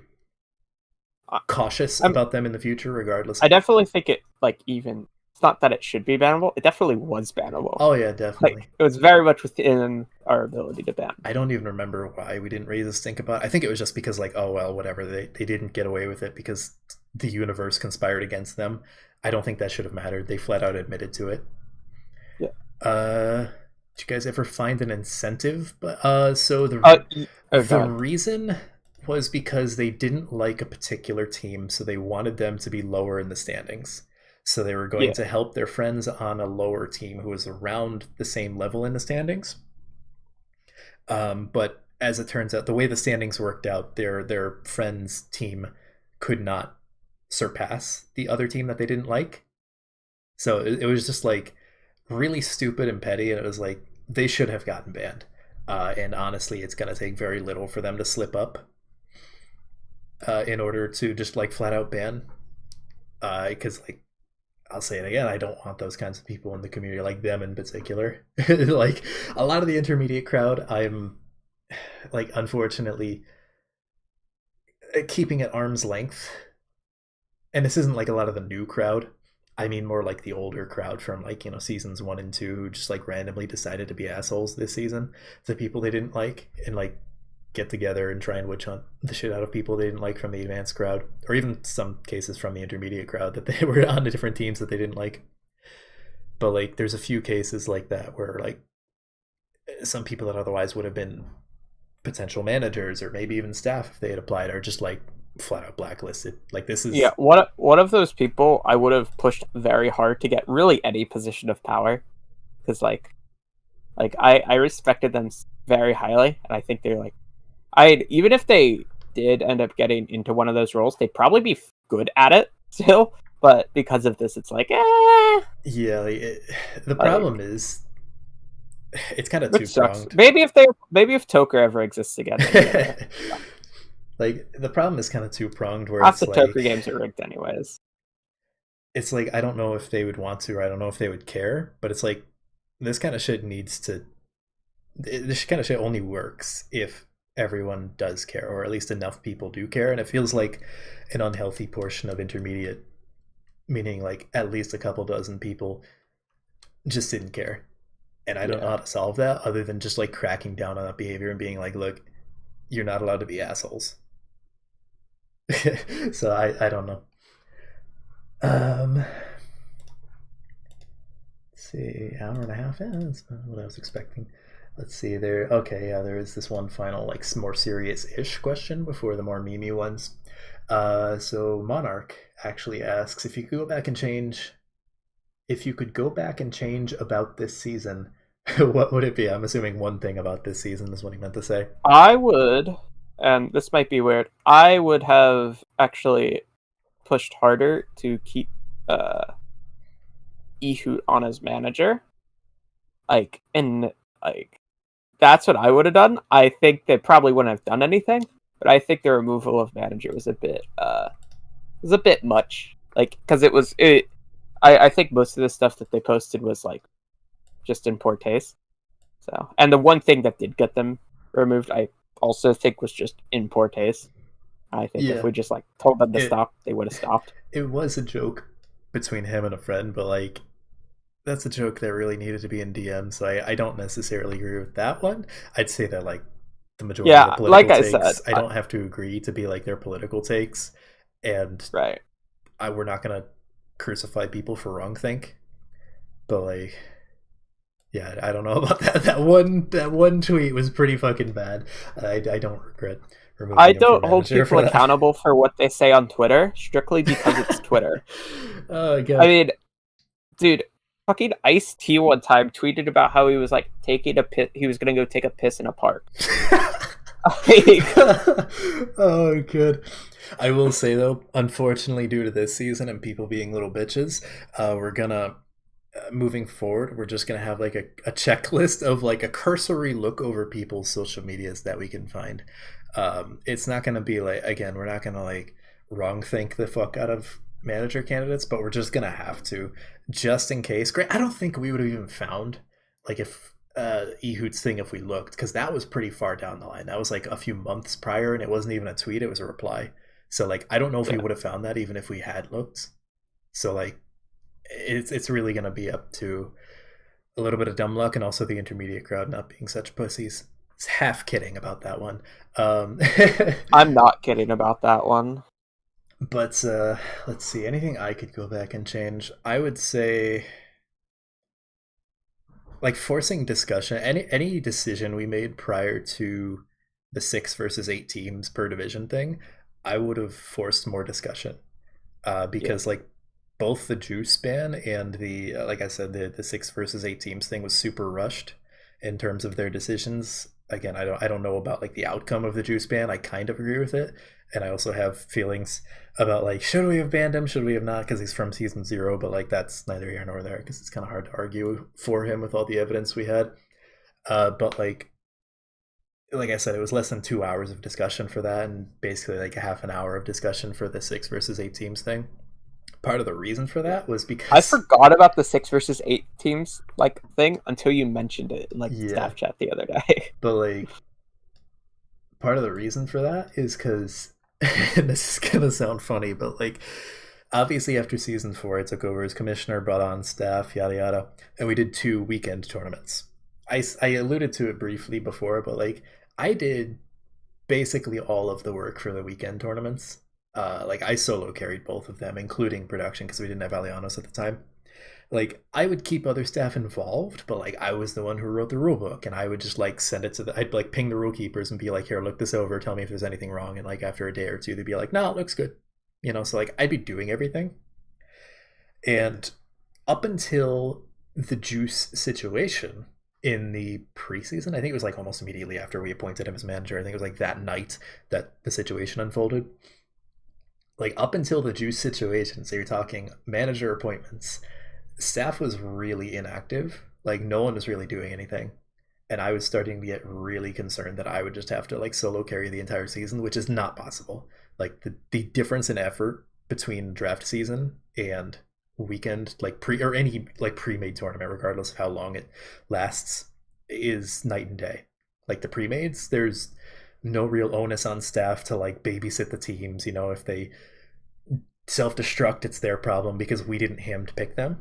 S1: cautious about them in the future regardless.
S3: I definitely think it it's not that it should be bannable, it definitely was bannable.
S1: Oh yeah, definitely.
S3: Like, it was very much within our ability to ban.
S1: I don't even remember why we didn't raise a stink about it. I think it was just because like, oh well, whatever, they didn't get away with it because the universe conspired against them. I don't think that should have mattered. They flat out admitted to it.
S3: Yeah.
S1: Did you guys ever find an incentive? So the reason was because they didn't like a particular team, so they wanted them to be lower in the standings. So they were going to help their friends on a lower team who was around the same level in the standings. But as it turns out, the way the standings worked out, their friends' team could not surpass the other team that they didn't like. So it was just like really stupid and petty, and it was like they should have gotten banned. And honestly, it's gonna take very little for them to slip up in order to just like flat out ban. Because like I'll say it again, I don't want those kinds of people in the community, like them in particular. Like a lot of the intermediate crowd, I'm like unfortunately keeping at arm's length. And this isn't like a lot of the new crowd. I mean more like the older crowd from like, you know, seasons 1 and 2 who just like randomly decided to be assholes this season to people they didn't like, and like get together and try and witch hunt the shit out of people they didn't like from the advanced crowd, or even some cases from the intermediate crowd that they were on the different teams that they didn't like. But like there's a few cases like that where like some people that otherwise would have been potential managers or maybe even staff if they had applied are just like flat out blacklisted. Like this is
S3: one of those people I would have pushed very hard to get really any position of power, because like I respected them very highly, and I think they're like, even if they did end up getting into one of those roles, they'd probably be good at it still. But because of this, it's like,
S1: yeah. Like the problem is, it's kind of two pronged.
S3: Maybe if Toker ever exists again.
S1: Like the problem is kind of two pronged. Where
S3: half the
S1: like,
S3: Toker games are rigged anyways.
S1: It's like I don't know if they would want to, or I don't know if they would care. But it's like this kind of shit needs to. This kind of shit only works if everyone does care, or at least enough people do care. And it feels like an unhealthy portion of intermediate, meaning like at least a couple dozen people just didn't care. And I don't know how to solve that other than just like cracking down on that behavior and being like, look, you're not allowed to be assholes. So I don't know. Let's see, hour and a half. Yeah, that's not what I was expecting. Let's see there. Okay, yeah, there is this one final, like, more serious-ish question before the more memey ones. So Monarch actually asks, if you could go back and change about this season, what would it be? I'm assuming one thing about this season is what he meant to say.
S3: I would, and this might be weird, I would have actually pushed harder to keep Ehoot on as manager. That's what I would have done. I think they probably wouldn't have done anything, but I think the removal of manager was a bit much. Like, because I think most of the stuff that they posted was like just in poor taste. So, and the one thing that did get them removed, I also think was just in poor taste. I think if we just like told them to stop, they would have stopped.
S1: It was a joke between him and a friend, but like that's a joke that really needed to be in DM. So I don't necessarily agree with that one. I'd say that like the majority of the political takes, I don't have to agree to be like their political takes, and
S3: right.
S1: We're not gonna crucify people for wrong think, but like. Yeah, I don't know about that. That one tweet was pretty fucking bad. I don't regret removing
S3: I don't hold people accountable for what they say on Twitter strictly because it's Twitter.
S1: Oh god.
S3: I mean, dude, fucking Ice-T one time tweeted about how he was like taking a piss. He was gonna go take a piss in a park.
S1: Oh, good. I will say though, unfortunately, due to this season and people being little bitches, we're gonna. Moving forward, we're just gonna have like a checklist of like a cursory look over people's social medias that we can find. It's not gonna be like, again, we're not gonna like wrong think the fuck out of manager candidates, but we're just gonna have to, just in case. Great, I don't think we would have even found like if Ehoot's thing if we looked, because that was pretty far down the line. That was like a few months prior, and it wasn't even a tweet; it was a reply. So like, I don't know if we would have found that even if we had looked. So like. It's really going to be up to a little bit of dumb luck and also the intermediate crowd not being such pussies. It's half kidding about that one.
S3: I'm not kidding about that one.
S1: But let's see. Anything I could go back and change? I would say like forcing discussion. Any decision we made prior to the 6 versus 8 teams per division thing, I would have forced more discussion. Because like both the juice ban and the like I said, the 6 versus 8 teams thing was super rushed in terms of their decisions. Again, I don't know about like the outcome of the juice ban. I kind of agree with it, and I also have feelings about like, should we have banned him, should we have not, because he's from season 0, but like that's neither here nor there because it's kind of hard to argue for him with all the evidence we had. But like I said, it was less than 2 hours of discussion for that, and basically like a half an hour of discussion for the 6 versus 8 teams thing. Part of the reason for that was because
S3: I forgot about the 6 versus 8 teams like thing until you mentioned it in like staff chat the other day.
S1: But like part of the reason for that is because and this is gonna sound funny, but like obviously after season 4 I took over as commissioner, brought on staff, yada yada, and we did 2 weekend tournaments. I alluded to it briefly before, but like I did basically all of the work for the weekend tournaments. Like I solo carried both of them, including production, because we didn't have Alianos at the time. like I would keep other staff involved, but like I was the one who wrote the rule book, and I would just like send it to I'd like ping the rule keepers and be like, here, look this over, tell me if there's anything wrong. And like after a day or two, they'd be like, no, it looks good. So like I'd be doing everything. And up until the Juice situation in the preseason, I think it was like almost immediately after we appointed him as manager. I think it was like that night that the situation unfolded. Like up until the Juice situation, so you're talking manager appointments, staff was really inactive. Like no one was really doing anything. And I was starting to get really concerned that I would just have to like solo carry the entire season, which is not possible. Like the difference in effort between draft season and weekend, like any like pre-made tournament, regardless of how long it lasts, is night and day. Like the pre-mades, there's no real onus on staff to like babysit the teams. If they self-destruct, it's their problem because we didn't hand-pick them.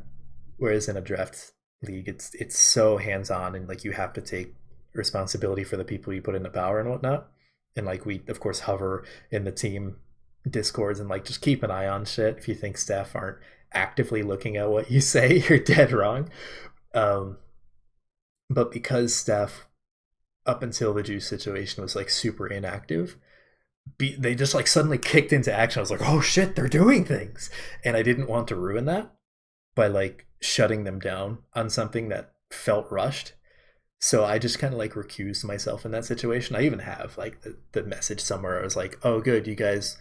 S1: Whereas in a draft league, it's so hands-on, and like you have to take responsibility for the people you put into power and whatnot. And like we of course hover in the team discords and like just keep an eye on shit. If you think staff aren't actively looking at what you say, you're dead wrong. But because staff up until the Juice situation was like super inactive, they just like suddenly kicked into action. I was like, oh shit, they're doing things, and I didn't want to ruin that by like shutting them down on something that felt rushed. So I just kind of like recused myself in that situation. I even have like the message somewhere. I was like, oh good, you guys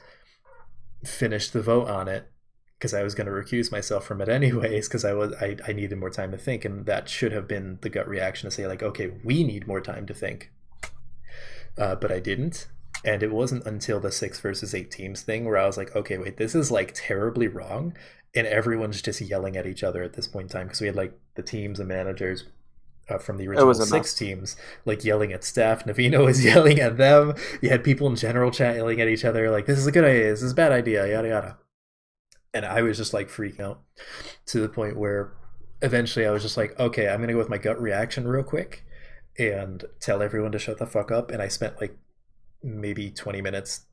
S1: finished the vote on it, because I was going to recuse myself from it anyways, because I needed more time to think. And that should have been the gut reaction to say like, okay, we need more time to think. But I didn't. And it wasn't until the 6 versus 8 teams thing where I was like, okay, wait, this is like terribly wrong. And everyone's just yelling at each other at this point in time, because we had like the teams and managers from the original 6 teams like yelling at staff. Navino was yelling at them. You had people in general chat yelling at each other like, this is a good idea, this is a bad idea, yada yada. And I was just like freaking out to the point where eventually I was just like, okay, I'm gonna go with my gut reaction real quick and tell everyone to shut the fuck up. And I spent like maybe 20 minutes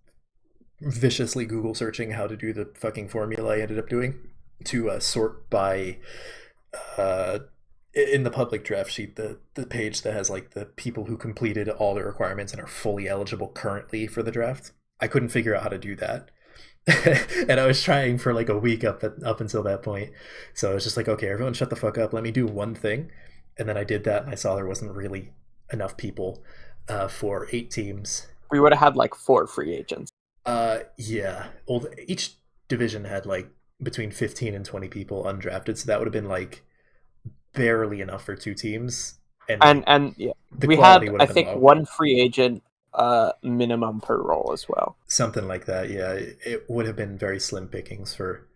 S1: viciously Google searching how to do the fucking formula I ended up doing to sort by in the public draft sheet, the page that has like the people who completed all the requirements and are fully eligible currently for the draft. I couldn't figure out how to do that. And I was trying for like a week up until that point. So I was just like, okay, everyone shut the fuck up, let me do one thing. And then I did that, and I saw there wasn't really enough people for 8 teams.
S3: We would have had like 4 free agents.
S1: Yeah. Well, each division had like between 15 and 20 people undrafted, so that would have been like barely enough for 2 teams.
S3: And yeah, we had I think low. 1 free agent minimum per role as well.
S1: Something like that, yeah. It would have been very slim pickings for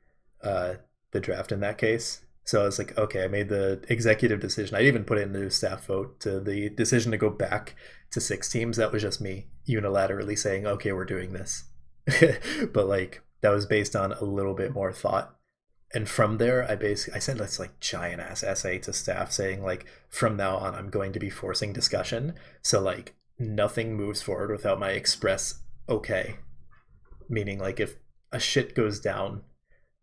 S1: the draft in that case. So I was like, okay, I made the executive decision. I even put it in the staff vote to the decision to go back to 6 teams. That was just me unilaterally saying, okay, we're doing this. But like that was based on a little bit more thought. And from there, I sent this like giant ass essay to staff saying like, from now on, I'm going to be forcing discussion. So like nothing moves forward without my express okay. Meaning like if a shit goes down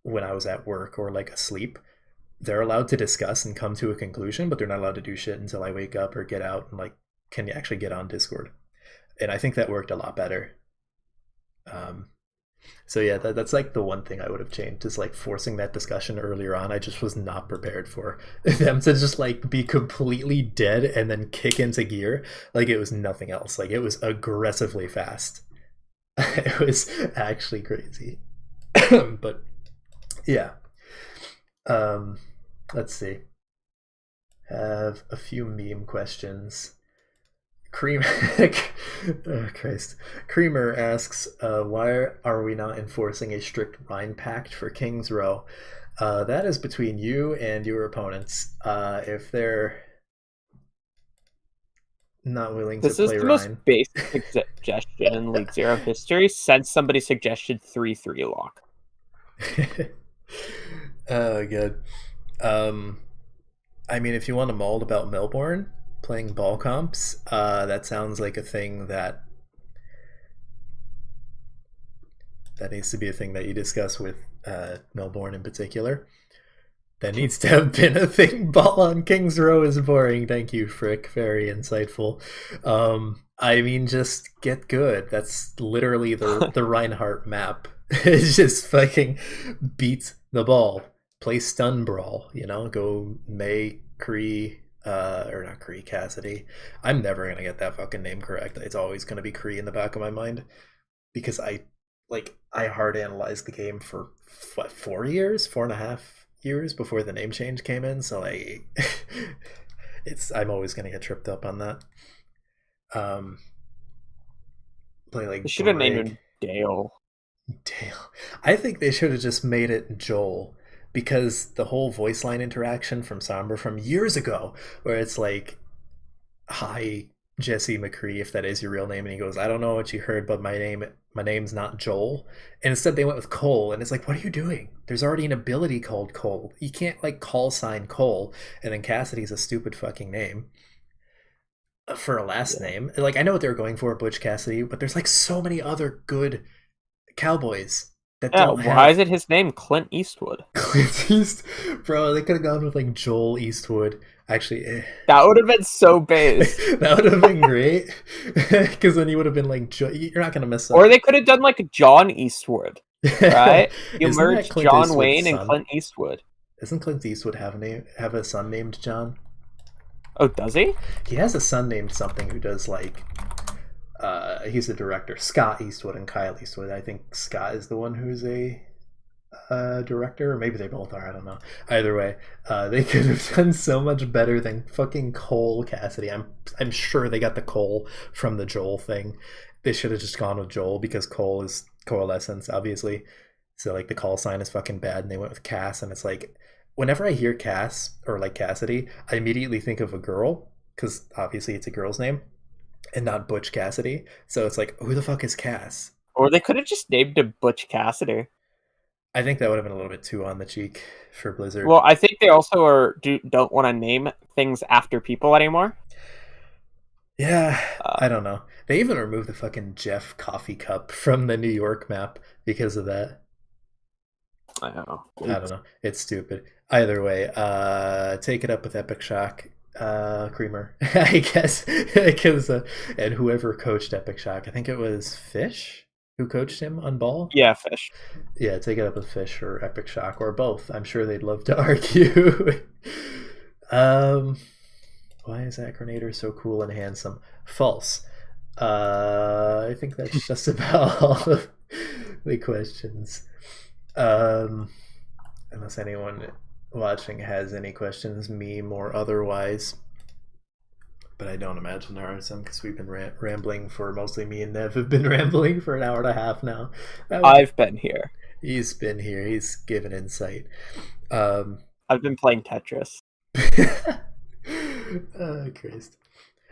S1: when I was at work or like asleep, they're allowed to discuss and come to a conclusion, but they're not allowed to do shit until I wake up or get out and like can actually get on Discord. And I think that worked a lot better. So yeah, that's like the one thing I would have changed, is like forcing that discussion earlier on. I just was not prepared for them to just like be completely dead and then kick into gear like it was nothing else. Like it was aggressively fast. It was actually crazy. But yeah. Let's see. Have a few meme questions. Oh, Christ. Creamer asks, why are we not enforcing a strict Rhine Pact for King's Row? That is between you and your opponents. If they're not willing to play Rhine. This is the most
S3: basic suggestion in League Zero history since somebody suggested 3-3 lock.
S1: Oh, good. I mean, if you want to mold about Melbourne playing ball comps, that sounds like a thing that needs to be a thing that you discuss with Melbourne in particular. That needs to have been a thing. Ball on King's Row is boring. Thank you, Frick. Very insightful. I mean, just get good. That's literally the Reinhardt map. It's just fucking beat the ball. Play stun brawl, go May, Kree, or not Kree, Cassidy. I'm never gonna get that fucking name correct. It's always gonna be Kree in the back of my mind. Because I hard analyzed the game for 4.5 years before the name change came in, so I'm always gonna get tripped up on that. Play like
S3: they should have named him Dale.
S1: I think they should have just made it Joel, because the whole voice line interaction from Sombra from years ago, where it's like, "Hi, Jesse McCree, if that is your real name," and he goes, "I don't know what you heard, but my name's not Joel." And instead they went with Cole, and it's like, what are you doing? There's already an ability called Cole. You can't call sign Cole, and then Cassidy's a stupid fucking name for a last name. I know what they were going for, Butch Cassidy, but there's so many other good cowboys that don't have...
S3: Why is it his name Clint Eastwood?
S1: Clint Eastwood, bro. They could have gone with Joel Eastwood. Actually,
S3: that would have been so base.
S1: That would have been great, because then you would have been you're not gonna mess up.
S3: Or they could have done John Eastwood, right? You merge John Wayne and Clint Eastwood.
S1: Doesn't Clint Eastwood have a son named John?
S3: Oh, does he?
S1: He has a son named something who does he's a director. Scott Eastwood and Kyle Eastwood. I think Scott is the one who's a director, or maybe they both are. I don't know. Either way, they could have done so much better than fucking Cole Cassidy. I'm sure they got the Cole from the Joel thing. They should have just gone with Joel, because Cole is Coalescence, obviously. So the call sign is fucking bad, and they went with Cass, and it's whenever I hear Cass or Cassidy, I immediately think of a girl, because obviously it's a girl's name, and not Butch Cassidy. So it's who the fuck is Cass?
S3: Or they could have just named him Butch Cassidy.
S1: I think that would have been a little bit too on the cheek for Blizzard.
S3: Well, I think they also don't want to name things after people anymore.
S1: Yeah, I don't know. They even removed the fucking Jeff coffee cup from the New York map because of that.
S3: I don't know.
S1: It's stupid. Either way, take it up with Epic Shock, Creamer, I guess, because and whoever coached Epic Shock, I think it was Fish who coached him on Ball.
S3: Yeah, Fish.
S1: Yeah, take it up with Fish or Epic Shock or both. I'm sure they'd love to argue. Why is Acronator so cool and handsome? False. I think that's just about all of the questions. Unless anyone watching has any questions, meme or otherwise. But I don't imagine there are some, because we've been rambling for, mostly me and Nev have been rambling for an hour and a half now.
S3: I've been here.
S1: He's been here. He's given insight.
S3: I've been playing Tetris.
S1: Oh, Christ.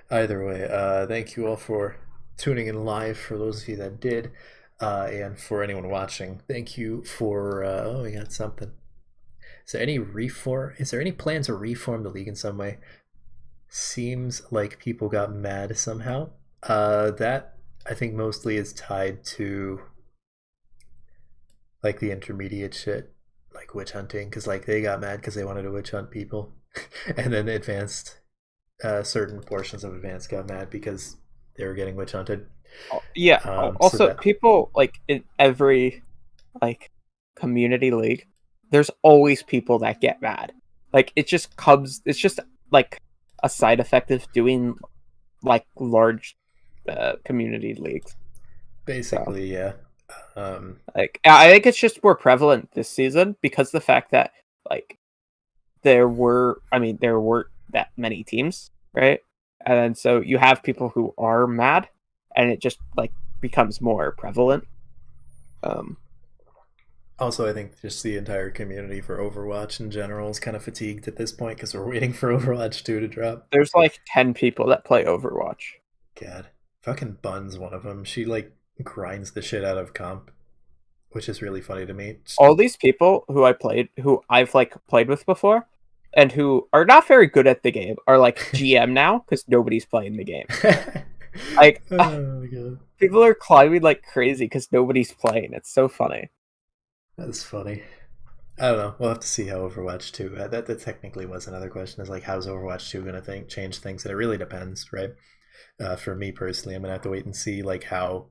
S1: Either way, thank you all for tuning in live, for those of you that did. And for anyone watching, thank you for we got something. Is there any plan to reform the league in some way? Seems like people got mad somehow. That I think mostly is tied to the intermediate shit, witch hunting, because they got mad because they wanted to witch hunt people. And then advanced, certain portions of advanced got mad because they were getting witch hunted.
S3: Yeah. Also, people in every community league, there's always people that get mad. It's just a side effect of doing large community leagues.
S1: Basically,
S3: so,
S1: yeah.
S3: I think it's just more prevalent this season because the fact that there weren't that many teams, right? And then so you have people who are mad, and it just becomes more prevalent.
S1: Also, I think just the entire community for Overwatch in general is kind of fatigued at this point because we're waiting for Overwatch 2 to drop.
S3: There's 10 people that play Overwatch.
S1: God, fucking Bun's one of them. She grinds the shit out of comp, which is really funny to me.
S3: All these people who I've played with before, and who are not very good at the game, are GM now because nobody's playing the game.
S1: Oh my God.
S3: People are climbing like crazy because nobody's playing. It's so funny.
S1: That's funny. I don't know. We'll have to see how Overwatch 2. That technically was another question. Is like, how's Overwatch 2 going to change things? And it really depends, right? For me personally, I'm gonna have to wait and see like how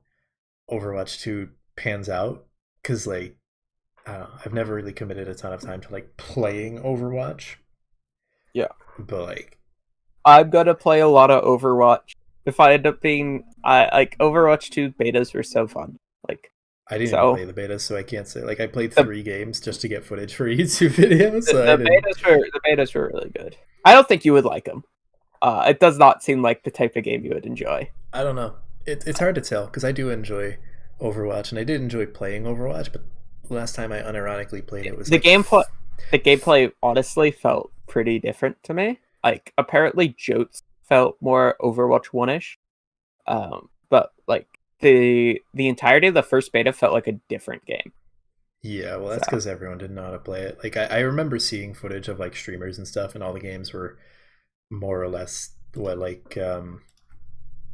S1: Overwatch 2 pans out, because like I don't know, I've never really committed a ton of time to like playing Overwatch.
S3: Yeah,
S1: but like
S3: I'm gonna play a lot of Overwatch. If I end up being, I like Overwatch 2 betas were so fun. Like,
S1: I didn't even play the betas, so I can't say. Like, I played 3 games just to get footage for a YouTube video. So
S3: the betas were really good. I don't think you would like them. It does not seem like the type of game you would enjoy.
S1: I don't know. It's hard to tell, because I do enjoy Overwatch, and I did enjoy playing Overwatch, but last time I unironically played it was
S3: the gameplay. The gameplay honestly felt pretty different to me. Like, apparently Jotes felt more Overwatch 1-ish. But like the entirety of the first beta felt like a different game.
S1: Yeah, well, that's because everyone didn't know how to play it. Like, I remember seeing footage of like streamers and stuff, and all the games were more or less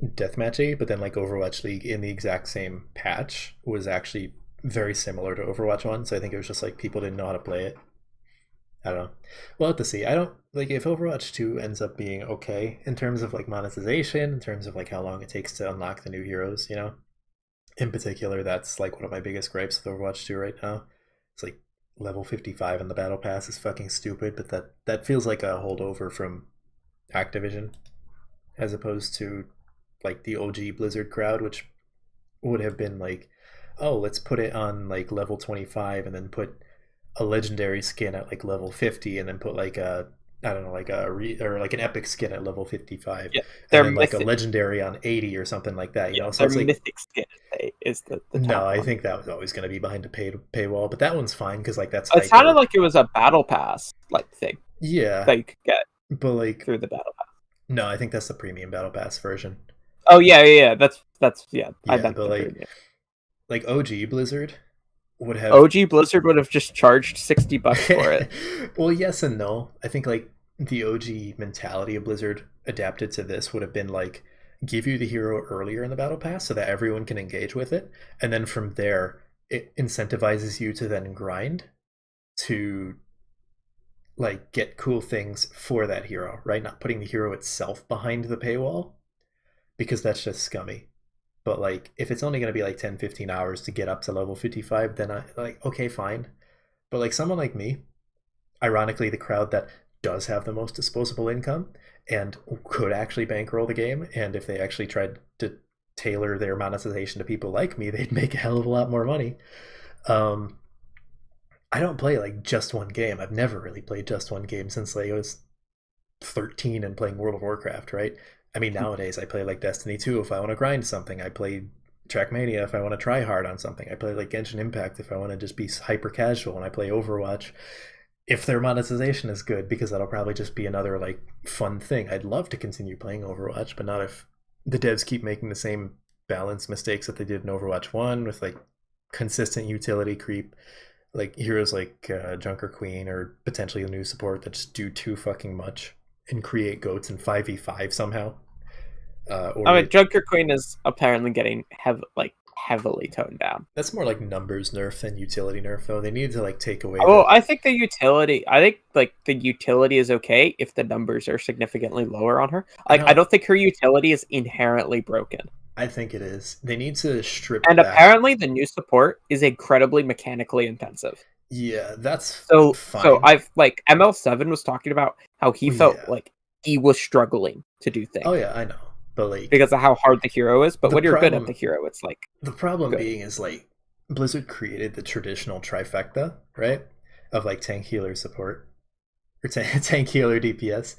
S1: deathmatchy, but then like Overwatch League in the exact same patch was actually very similar to Overwatch 1, so I think it was just like people didn't know how to play it. I don't know. We'll have to see. I don't like if Overwatch 2 ends up being okay in terms of like monetization, in terms of like how long it takes to unlock the new heroes, you know? In particular, that's like one of my biggest gripes with Overwatch 2 right now. It's like level 55 in the battle pass is fucking stupid, but that feels like a holdover from Activision as opposed to like the OG Blizzard crowd, which would have been like, oh, let's put it on like level 25 and then put a legendary skin at like level 50 and then put like a I don't know, like or like an epic skin at level 55.
S3: Yeah,
S1: and then like a legendary on 80 or something like that, you know? So
S3: it's like mythic skin is the
S1: no, I think that was always going to be behind a paywall, but that one's fine because like that's
S3: it sounded like it was a battle pass like thing.
S1: Yeah,
S3: that you could get,
S1: but like
S3: through the battle pass.
S1: No, I think that's the premium battle pass version.
S3: Oh yeah. That's I bet
S1: but like OG Blizzard would have
S3: just charged $60 for it.
S1: Well, yes and no. I think like the OG mentality of Blizzard adapted to this would have been like give you the hero earlier in the battle pass so that everyone can engage with it, and then from there it incentivizes you to then grind to like get cool things for that hero, right? Not putting the hero itself behind the paywall, because that's just scummy. But like if it's only going to be like 10-15 hours to get up to level 55, then I like, okay, fine. But like someone like me, ironically the crowd that does have the most disposable income and could actually bankroll the game, and if they actually tried to tailor their monetization to people like me, they'd make a hell of a lot more money. I don't play like just one game. I've never really played just one game since like I was 13 and playing World of Warcraft, right? I mean, nowadays I play like Destiny 2 if I want to grind something. I play Trackmania if I want to try hard on something. I play like Genshin Impact if I want to just be hyper casual, and I play Overwatch if their monetization is good, because that'll probably just be another like fun thing. I'd love to continue playing Overwatch, but not if the devs keep making the same balance mistakes that they did in Overwatch 1 with like consistent utility creep, like heroes like Junker Queen or potentially a new support that just do too fucking much and create goats in 5v5 somehow.
S3: Junker Queen is apparently getting heavily toned down.
S1: That's more like numbers nerf than utility nerf, though. They need to like take away.
S3: Well, I think the utility is okay if the numbers are significantly lower on her. Like, I don't think her utility is inherently broken.
S1: I think it is. They need to strip.
S3: And apparently, the new support is incredibly mechanically intensive.
S1: Yeah, that's
S3: fine.
S1: So
S3: I've like ML7 was talking about how he felt like he was struggling to do things.
S1: Oh yeah, I know. But like
S3: because of how hard the hero is, but when you're good at the hero, it's like
S1: the problem being is like Blizzard created the traditional trifecta, right? Of like tank healer support or tank healer DPS.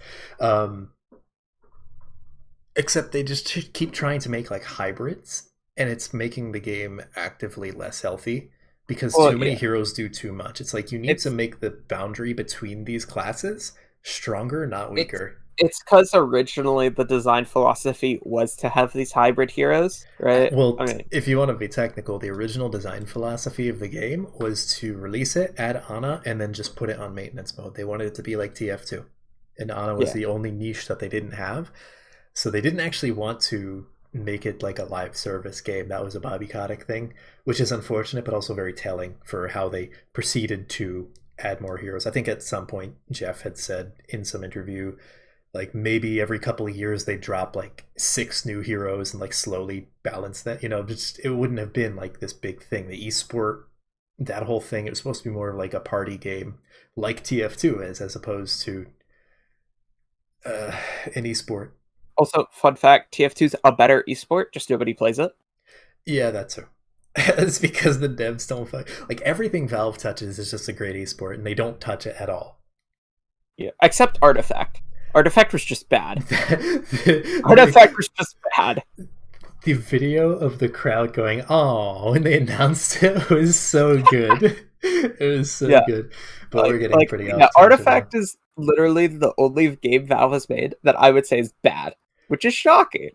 S1: Except they just keep trying to make like hybrids, and it's making the game actively less healthy because too many heroes do too much. It's like you need to make the boundary between these classes stronger, not weaker.
S3: It's because originally the design philosophy was to have these hybrid heroes, right?
S1: Well, if you want to be technical, the original design philosophy of the game was to release it, add Ana, and then just put it on maintenance mode. They wanted it to be like TF2. And Ana was the only niche that they didn't have. So they didn't actually want to make it like a live service game. That was a Bobby Kotick thing, which is unfortunate, but also very telling for how they proceeded to add more heroes. I think at some point Jeff had said in some interview, like maybe every couple of years they drop like 6 new heroes and like slowly balance that. Just it wouldn't have been like this big thing. The esport, that whole thing, it was supposed to be more like a party game, like TF2 is, as opposed to an esport.
S3: Also, fun fact: TF2's a better esport, just nobody plays it.
S1: Yeah, that's true. It's because the devs don't fight. Like everything Valve touches is just a great esport, and they don't touch it at all.
S3: Yeah, except Artifact. Artifact was just bad. Artifact was just bad.
S1: The video of the crowd going, "Oh," when they announced it was so good. It was so good. But we're getting pretty off.
S3: Artifact is literally the only game Valve has made that I would say is bad, which is shocking.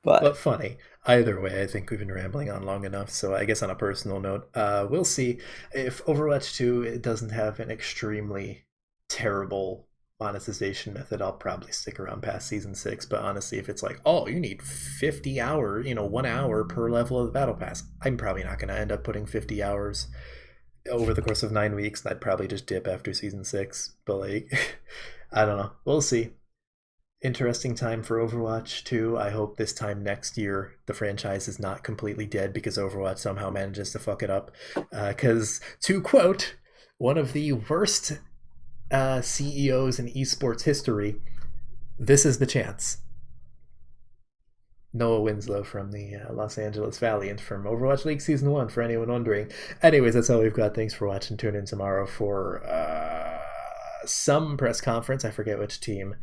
S3: But
S1: funny. Either way, I think we've been rambling on long enough, so I guess on a personal note, we'll see. If Overwatch 2 it doesn't have an extremely terrible monetization method, I'll probably stick around past Season 6, but honestly, if it's like, oh, you need 50 hours, 1 hour per level of the Battle Pass, I'm probably not going to end up putting 50 hours over the course of 9 weeks, and I'd probably just dip after Season 6, but like, I don't know. We'll see. Interesting time for Overwatch 2. I hope this time next year the franchise is not completely dead because Overwatch somehow manages to fuck it up. Because, to quote one of the worst CEOs in esports history, this is the chance. Noah Winslow from the Los Angeles Valiant from Overwatch League Season 1, for anyone wondering. Anyways, that's all we've got. Thanks for watching. Tune in tomorrow for some press conference. I forget which team.